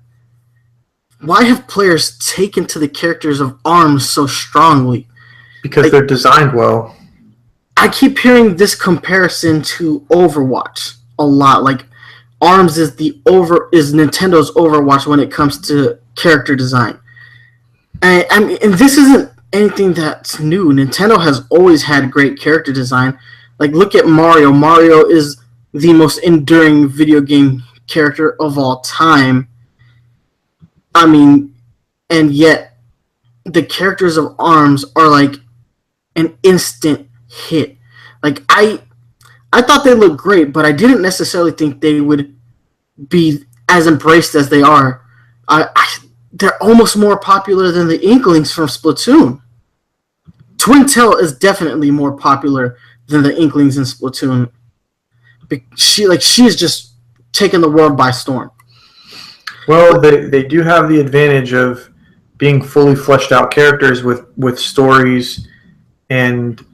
why have players taken to the characters of ARMS so strongly? Because they're designed well. I keep hearing this comparison to Overwatch a lot. Like, ARMS is Nintendo's Overwatch when it comes to character design. And this isn't anything that's new. Nintendo has always had great character design. Like, look at Mario. Mario is the most enduring video game character of all time. I mean, and yet the characters of ARMS are like an instant hit. Like, I thought they looked great, but I didn't necessarily think they would be as embraced as they are. They're almost more popular than the Inklings from Splatoon. Quintal is definitely more popular than the Inklings in Splatoon. She's just taken the world by storm. Well, they do have the advantage of being fully fleshed out characters with stories and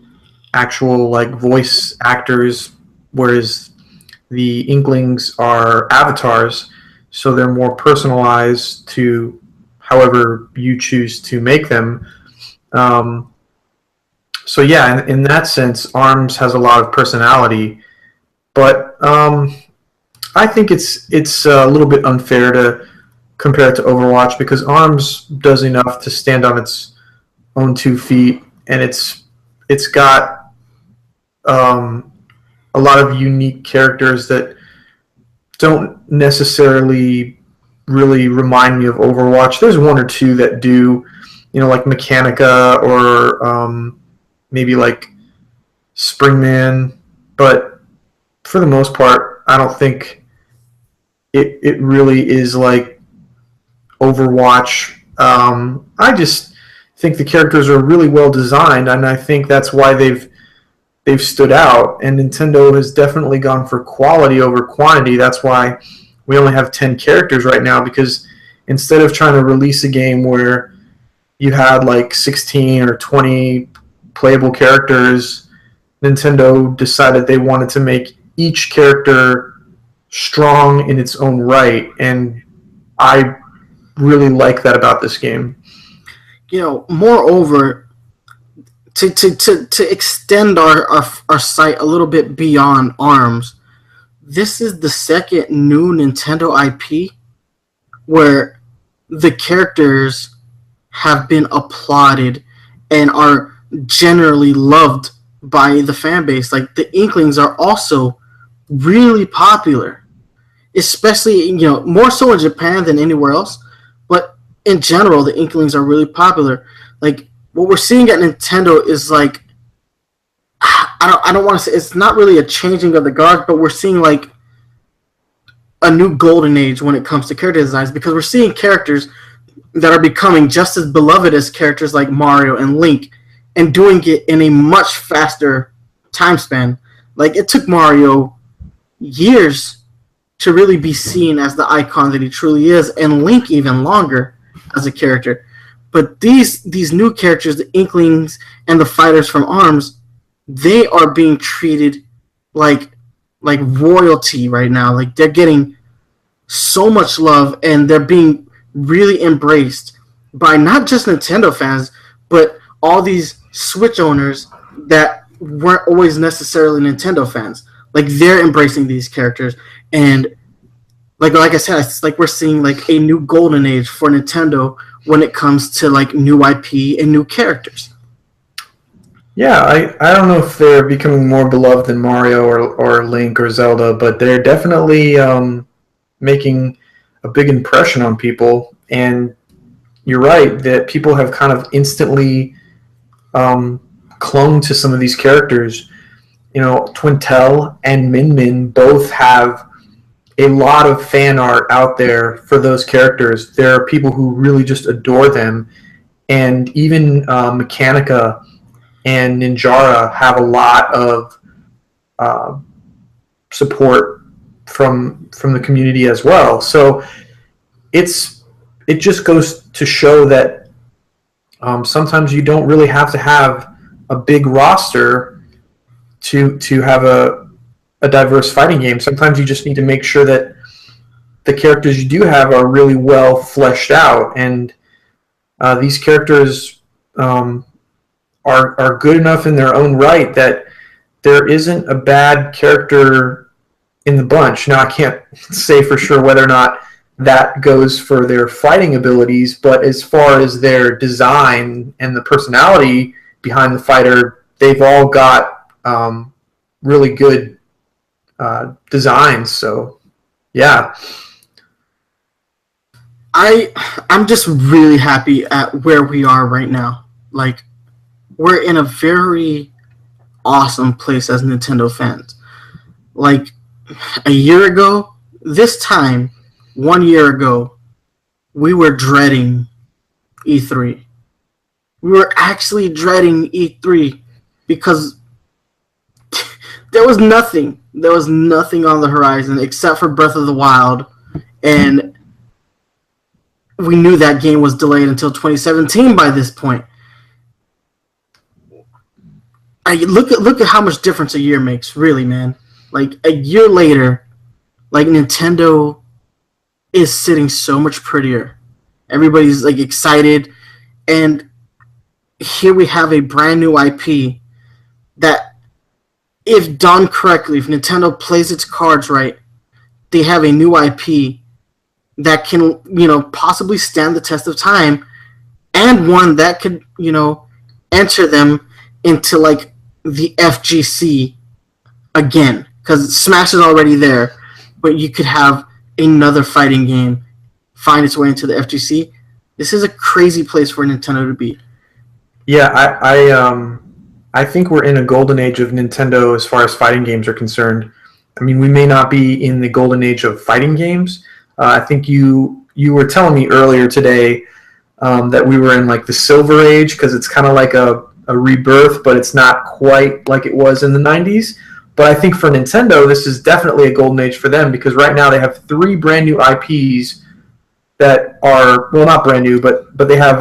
actual like voice actors, whereas the Inklings are avatars, so they're more personalized to however you choose to make them. So yeah, in that sense, ARMS has a lot of personality, but I think it's a little bit unfair to compare it to Overwatch because ARMS does enough to stand on its own 2 feet, and it's got a lot of unique characters that don't necessarily really remind me of Overwatch. There's one or two that do, like Mechanica or maybe like Springman, but for the most part, I don't think it really is like Overwatch. I just think the characters are really well designed, and I think that's why they've stood out. And Nintendo has definitely gone for quality over quantity. That's why we only have 10 characters right now, because instead of trying to release a game where you had like 16 or 20 playable characters, Nintendo decided they wanted to make each character strong in its own right, and I really like that about this game. Moreover, to extend our sight a little bit beyond ARMS, this is the second new Nintendo IP where the characters have been applauded and are generally loved by the fan base. Like, the Inklings are also really popular, especially, more so in Japan than anywhere else, but in general, the Inklings are really popular. Like, what we're seeing at Nintendo is, like, I don't want to say, it's not really a changing of the guard, but we're seeing, like, a new golden age when it comes to character designs, because we're seeing characters that are becoming just as beloved as characters like Mario and Link, and doing it in a much faster time span. Like, it took Mario years to really be seen as the icon that he truly is, and Link even longer as a character. But these new characters, the Inklings and the fighters from ARMS, they are being treated like royalty right now. Like, they're getting so much love, and they're being really embraced by not just Nintendo fans, but all these Switch owners that weren't always necessarily Nintendo fans. Like, they're embracing these characters, and like I said, it's like we're seeing like a new golden age for Nintendo when it comes to like new IP and new characters. Yeah, I don't know if they're becoming more beloved than Mario or Link or Zelda, but they're definitely making a big impression on people. And you're right that people have kind of instantly clung to some of these characters. Quintal and Min Min both have a lot of fan art out there for those characters. There are people who really just adore them, and even Mechanica and Ninjara have a lot of support from the community as well. So it just goes to show that sometimes you don't really have to have a big roster to have a diverse fighting game. Sometimes you just need to make sure that the characters you do have are really well fleshed out, and these characters are good enough in their own right that there isn't a bad character in the bunch. Now, I can't say for sure whether or not that goes for their fighting abilities, but as far as their design and the personality behind the fighter, they've all got really good designs. So, yeah. I'm just really happy at where we are right now. Like, we're in a very awesome place as Nintendo fans. Like, a year ago, this time, 1 year ago, we were dreading E3. We were actually dreading E3 because there was nothing. There was nothing on the horizon except for Breath of the Wild, and we knew that game was delayed until 2017 by this point. Look at how much difference a year makes, really, man. Like, a year later, like, Nintendo is sitting so much prettier. Everybody's, like, excited, and here we have a brand new IP that, if done correctly, if Nintendo plays its cards right, they have a new IP that can, possibly stand the test of time, and one that could, enter them into, like, the FGC again. Because Smash is already there, but you could have another fighting game find its way into the FGC. This is a crazy place for Nintendo to be. Yeah, I think we're in a golden age of Nintendo as far as fighting games are concerned. I mean, we may not be in the golden age of fighting games. I think you were telling me earlier today that we were in like the silver age, because it's kind of like a rebirth, but it's not quite like it was in the 90s. But I think for Nintendo, this is definitely a golden age for them, because right now they have 3 brand new IPs that are, well, not brand new, but they have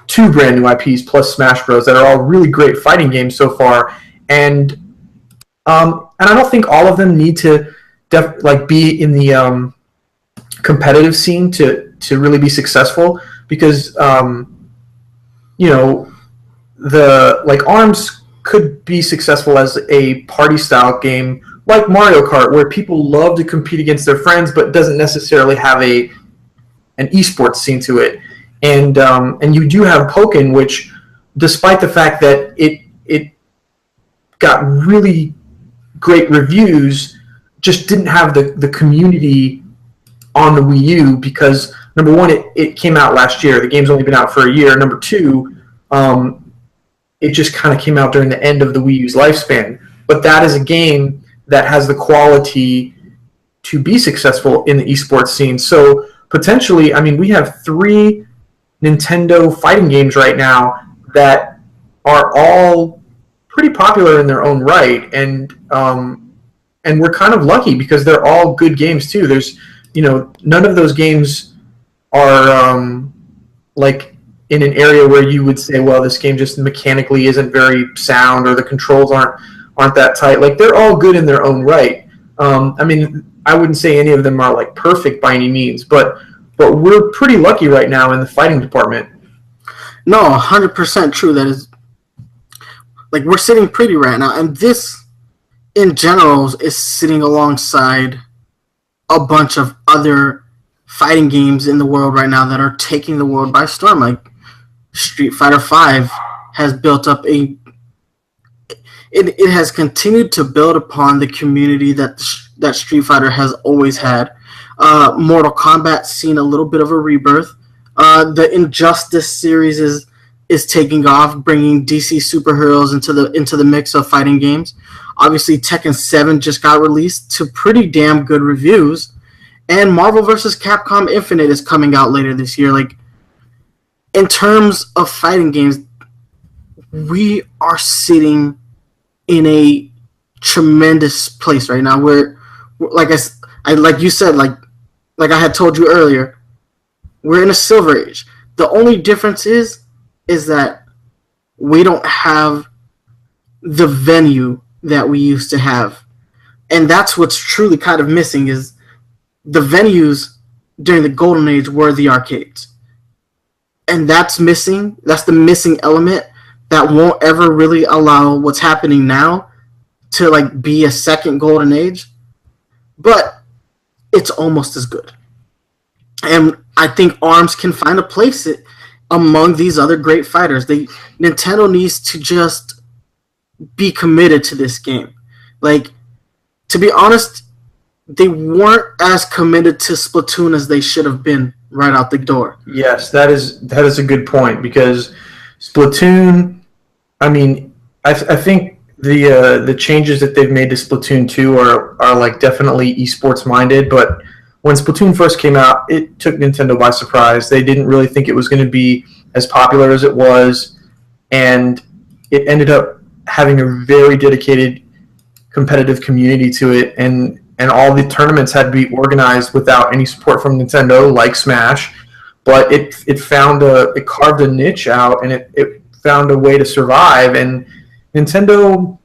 2 brand new IPs plus Smash Bros. That are all really great fighting games so far. And I don't think all of them need to be in the competitive scene to really be successful, because the ARMS could be successful as a party style game like Mario Kart, where people love to compete against their friends, but doesn't necessarily have an esports scene to it. And you do have Pokken, which, despite the fact that it got really great reviews, just didn't have the community on the Wii U, because number one, it came out last year. The game's only been out for a year. Number two, it just kind of came out during the end of the Wii U's lifespan. But that is a game that has the quality to be successful in the esports scene. So potentially, I mean, we have 3 Nintendo fighting games right now that are all pretty popular in their own right, and we're kind of lucky because they're all good games too. There's, none of those games are in an area where you would say, well, this game just mechanically isn't very sound, or the controls aren't that tight. Like, they're all good in their own right. I mean, I wouldn't say any of them are perfect by any means, but we're pretty lucky right now in the fighting department. No, 100% true. That is, we're sitting pretty right now, and this, in general, is sitting alongside a bunch of other fighting games in the world right now that are taking the world by storm. Like Street Fighter V has built up it has continued to build upon the community that Street Fighter has always had. Mortal Kombat's seen a little bit of a rebirth. The Injustice series is taking off, bringing DC superheroes into the mix of fighting games. Obviously, Tekken 7 just got released to pretty damn good reviews, and Marvel vs. Capcom Infinite is coming out later this year. In terms of fighting games, we are sitting in a tremendous place right now. Where, like you said, like I had told you earlier, we're in a silver age. The only difference is that we don't have the venue that we used to have, and that's what's truly kind of missing. Is the venues during the golden age were the arcades, and that's missing. That's the missing element that won't ever really allow what's happening now to be a second golden age, but it's almost as good. And I think ARMS can find a place among these other great fighters. Nintendo needs to just be committed to this game. To be honest, they weren't as committed to Splatoon as they should have been right out the door. Yes, that is a good point, because Splatoon, I mean, I think the changes that they've made to Splatoon 2 are definitely esports minded, but when Splatoon first came out, it took Nintendo by surprise. They didn't really think it was going to be as popular as it was, and it ended up having a very dedicated competitive community to it, and all the tournaments had to be organized without any support from Nintendo, like Smash. But it carved a niche out, and it found a way to survive. And Nintendo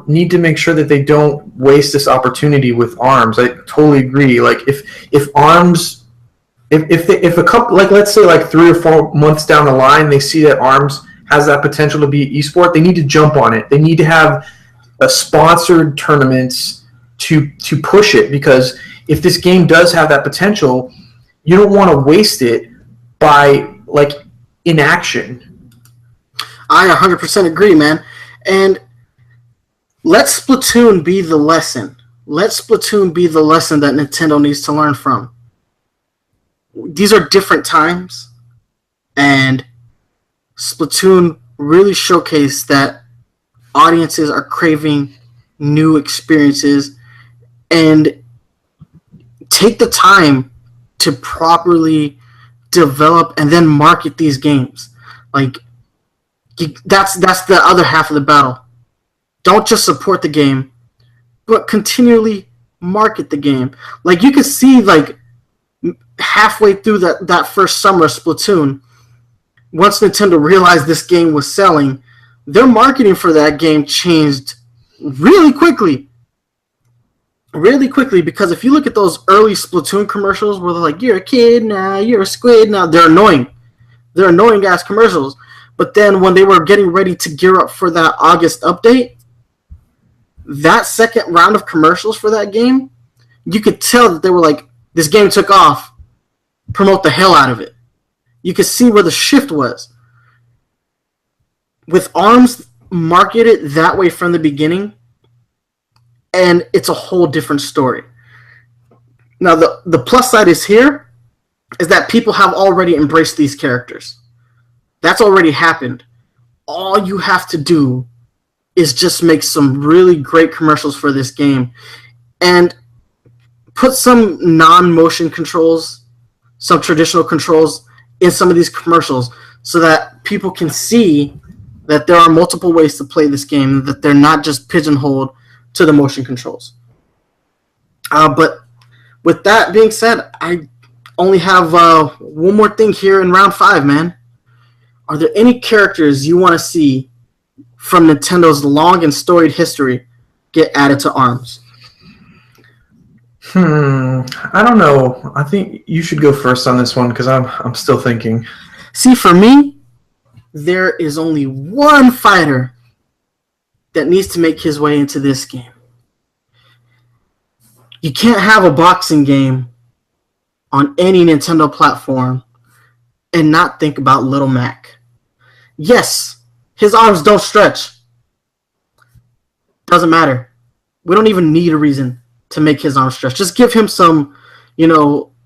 need to make sure that they don't waste this opportunity with ARMS. I totally agree. If ARMS, if a couple, let's say 3 or 4 months down the line, they see that ARMS has that potential to be esport, they need to jump on it. They need to have sponsored tournaments to push it, because if this game does have that potential, you don't want to waste it by inaction. I 100% agree, man. And let Splatoon be the lesson. Let Splatoon be the lesson that Nintendo needs to learn from. These are different times, and Splatoon really showcased that audiences are craving new experiences, and take the time to properly develop and then market these games. That's the other half of the battle. Don't just support the game, but continually market the game. You can see halfway through that first summer of Splatoon, once Nintendo realized this game was selling, their marketing for that game changed really quickly. really quickly, because if you look at those early Splatoon commercials where they're like, you're a kid now, you're a squid now, they're annoying. They're annoying ass commercials. But then when they were getting ready to gear up for that August update, that second round of commercials for that game, you could tell that they were like, this game took off. Promote the hell out of it. You could see where the shift was. With ARMS marketed that way from the beginning, and it's a whole different story. Now, the plus side is that people have already embraced these characters. That's already happened. All you have to do is just make some really great commercials for this game and put some non-motion controls, some traditional controls in some of these commercials so that people can see that there are multiple ways to play this game, that they're not just pigeonholed to the motion controls. But with that being said, I only have one more thing here in round 5, man. Are there any characters you want to see from Nintendo's long and storied history get added to ARMS? I don't know. I think you should go first on this one because I'm still thinking. See, for me, there is only one fighter that needs to make his way into this game. You can't have a boxing game on any Nintendo platform and not think about Little Mac. Yes, his arms don't stretch. Doesn't matter. We don't even need a reason to make his arms stretch. Just give him some,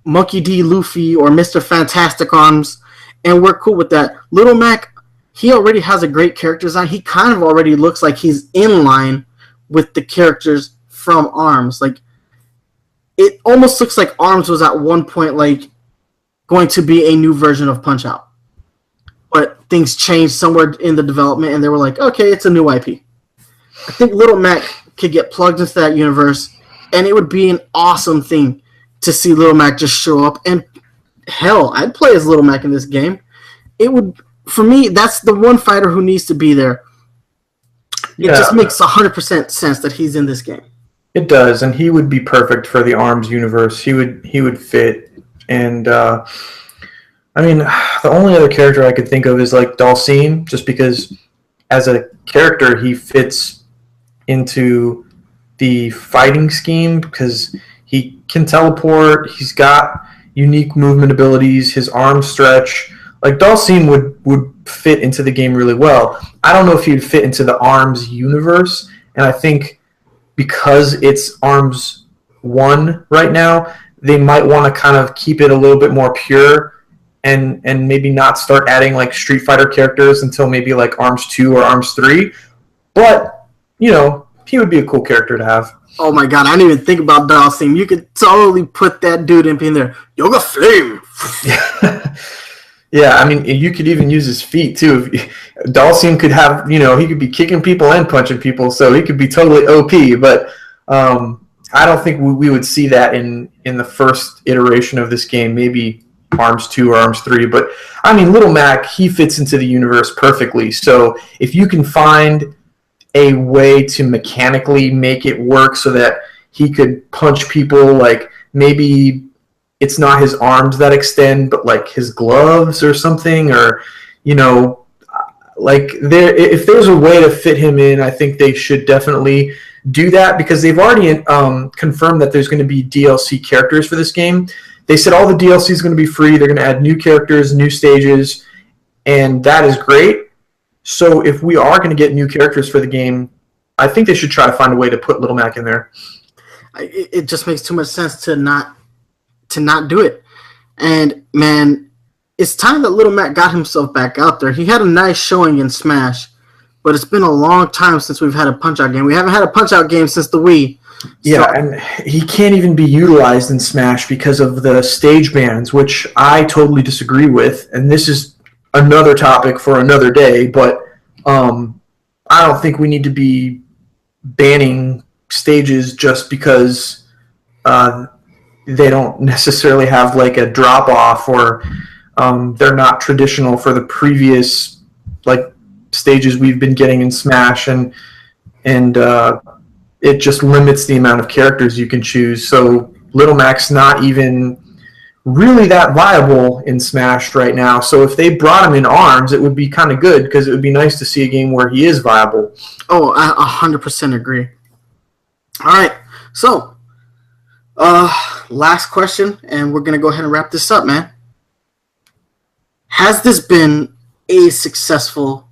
Monkey D. Luffy or Mr. Fantastic arms, and we're cool with that. Little Mac, he already has a great character design. He kind of already looks like he's in line with the characters from ARMS. Like, it almost looks like ARMS was at one point like going to be a new version of Punch-Out. But things changed somewhere in the development, and they were like, okay, it's a new IP. I think Little Mac could get plugged into that universe, and it would be an awesome thing to see Little Mac just show up. And hell, I'd play as Little Mac in this game. It would, for me, that's the one fighter who needs to be there. It just makes 100% sense that he's in this game. It does, and he would be perfect for the ARMS universe. He would fit. And the only other character I could think of is like Dhalsim, just because as a character he fits into the fighting scheme because he can teleport. He's got unique movement abilities. His arms stretch. Like Dhalsim would fit into the game really well. I don't know if he'd fit into the ARMS universe, and I think because it's ARMS 1 right now, they might want to kind of keep it a little bit more pure and maybe not start adding like Street Fighter characters until maybe like ARMS 2 or ARMS 3. But, he would be a cool character to have. Oh my god, I didn't even think about Dhalsim. You could totally put that dude in there. Yoga Flame! Yeah, you could even use his feet too. Dhalsim could have, he could be kicking people and punching people, so he could be totally OP. But I don't think we would see that in the first iteration of this game. Maybe ARMS 2 or ARMS 3. But Little Mac, he fits into the universe perfectly. So if you can find a way to mechanically make it work so that he could punch people, like maybe it's not his arms that extend, but like his gloves or something, or if there's a way to fit him in, I think they should definitely do that because they've already confirmed that there's going to be DLC characters for this game. They said all the DLC is going to be free. They're going to add new characters, new stages, and that is great. So if we are going to get new characters for the game, I think they should try to find a way to put Little Mac in there. It just makes too much sense to not do it. And man, it's time that Little Mac got himself back out there. He had a nice showing in Smash, but it's been a long time since we've had a Punch-Out game. We haven't had a Punch-Out game since the Wii. Yeah, and he can't even be utilized in Smash because of the stage bans, which I totally disagree with. And this is another topic for another day, but I don't think we need to be banning stages just because they don't necessarily have like a drop off or they're not traditional for the previous like stages we've been getting in Smash, and it just limits the amount of characters you can choose. So Little Mac's not even really that viable in Smash right now. So if they brought him in ARMS, it would be kind of good because it would be nice to see a game where he is viable. Oh, I 100% agree. All right, so last question, and we're going to go ahead and wrap this up, man. Has this been a successful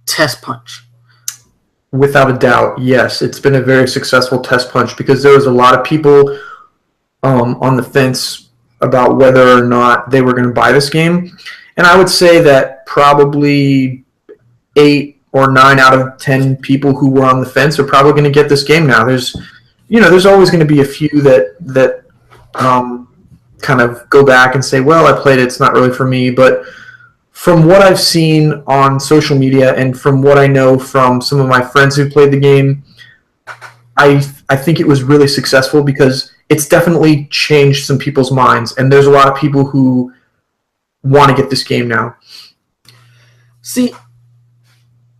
test punch? Without a doubt, yes. It's been a very successful test punch because there was a lot of people on the fence about whether or not they were going to buy this game. And I would say that probably 8 or 9 out of 10 people who were on the fence are probably going to get this game now. There's always going to be a few that kind of go back and say, well, I played it, it's not really for me. But from what I've seen on social media and from what I know from some of my friends who played the game, I think it was really successful because it's definitely changed some people's minds. And there's a lot of people who want to get this game now. See,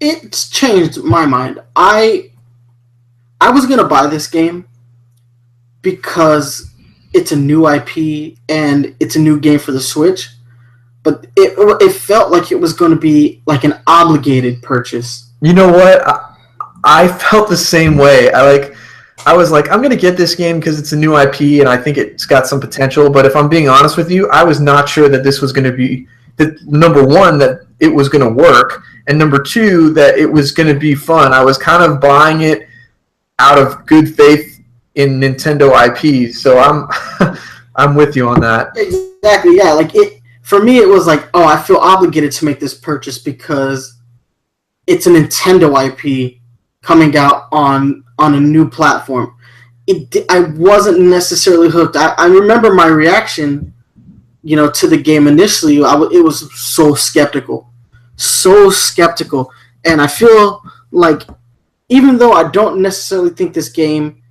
it's changed my mind. I was going to buy this game because it's a new IP and it's a new game for the Switch. But it felt like it was going to be like an obligated purchase. You know what? I felt the same way. I was like, I'm going to get this game because it's a new IP and I think it's got some potential. But if I'm being honest with you, I was not sure that this was going to be, number one, that it was going to work, and number two, that it was going to be fun. I was kind of buying it out of good faith in Nintendo IPs. So I'm with you on that. Exactly, yeah. For me, it was like, oh, I feel obligated to make this purchase because it's a Nintendo IP coming out on a new platform. I wasn't necessarily hooked. I remember my reaction, to the game initially. It was so skeptical, and I feel like even though I don't necessarily think this game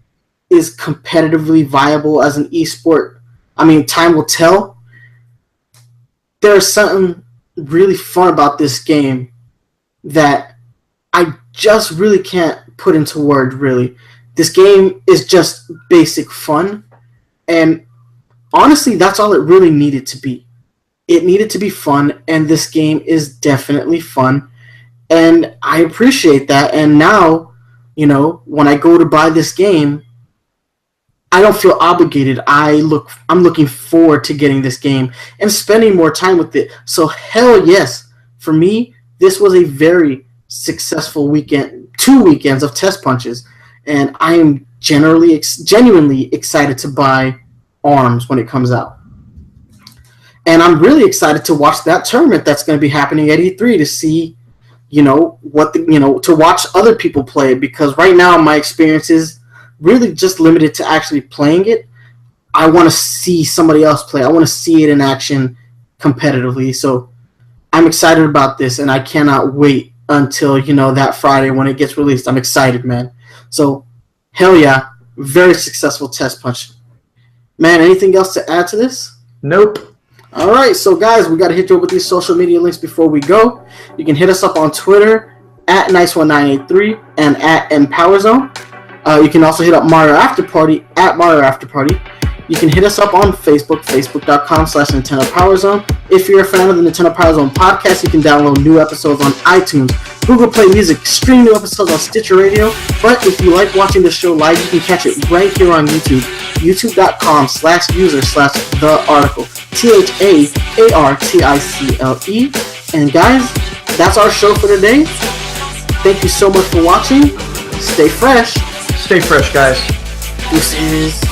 is competitively viable as an esport, I mean, time will tell. There's something really fun about this game that I just really can't put into words, really. This game is just basic fun, and honestly, that's all it really needed to be. It needed to be fun, and this game is definitely fun, and I appreciate that. And now, when I go to buy this game, I don't feel obligated. I'm looking forward to getting this game and spending more time with it. So hell yes, for me, this was a very successful weekend, 2 weekends of test punches, and I am genuinely excited to buy ARMS when it comes out. And I'm really excited to watch that tournament that's going to be happening at E3 to see, to watch other people play, because right now my experience is really just limited to actually playing it. I want to see somebody else play. I want to see it in action competitively. So I'm excited about this, and I cannot wait until, that Friday when it gets released. I'm excited, man. So, hell yeah, very successful test punch. Man, anything else to add to this? Nope. All right, so guys, we got to hit you up with these social media links before we go. You can hit us up on Twitter at Nice1983 and at PowerZone. You can also hit up Mario After Party at Mario After Party. You can hit us up on Facebook, facebook.com/Nintendo PowerZone. If you're a fan of the Nintendo PowerZone podcast, you can download new episodes on iTunes, Google Play Music, stream new episodes on Stitcher Radio. But if you like watching the show live, you can catch it right here on YouTube, youtube.com/user/thearticle, THAARTICLE. And guys, that's our show for today. Thank you so much for watching. Stay fresh. Stay fresh, guys. Deuces.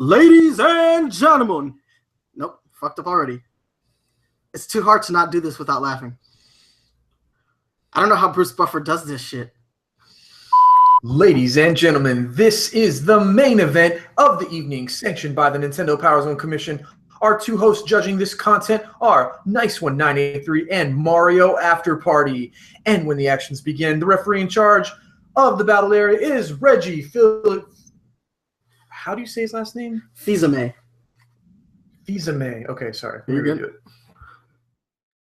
Ladies and gentlemen. Nope, fucked up already. It's too hard to not do this without laughing. I don't know how Bruce Buffer does this shit. Ladies and gentlemen, this is the main event of the evening, sanctioned by the Nintendo PowerZone Commission. Our two hosts judging this content are Nice One 983 and Mario After Party. And when the actions begin, the referee in charge of the battle area is Reggie Phil. How do you say his last name? Fizame. Fizame. Okay, sorry. You're good.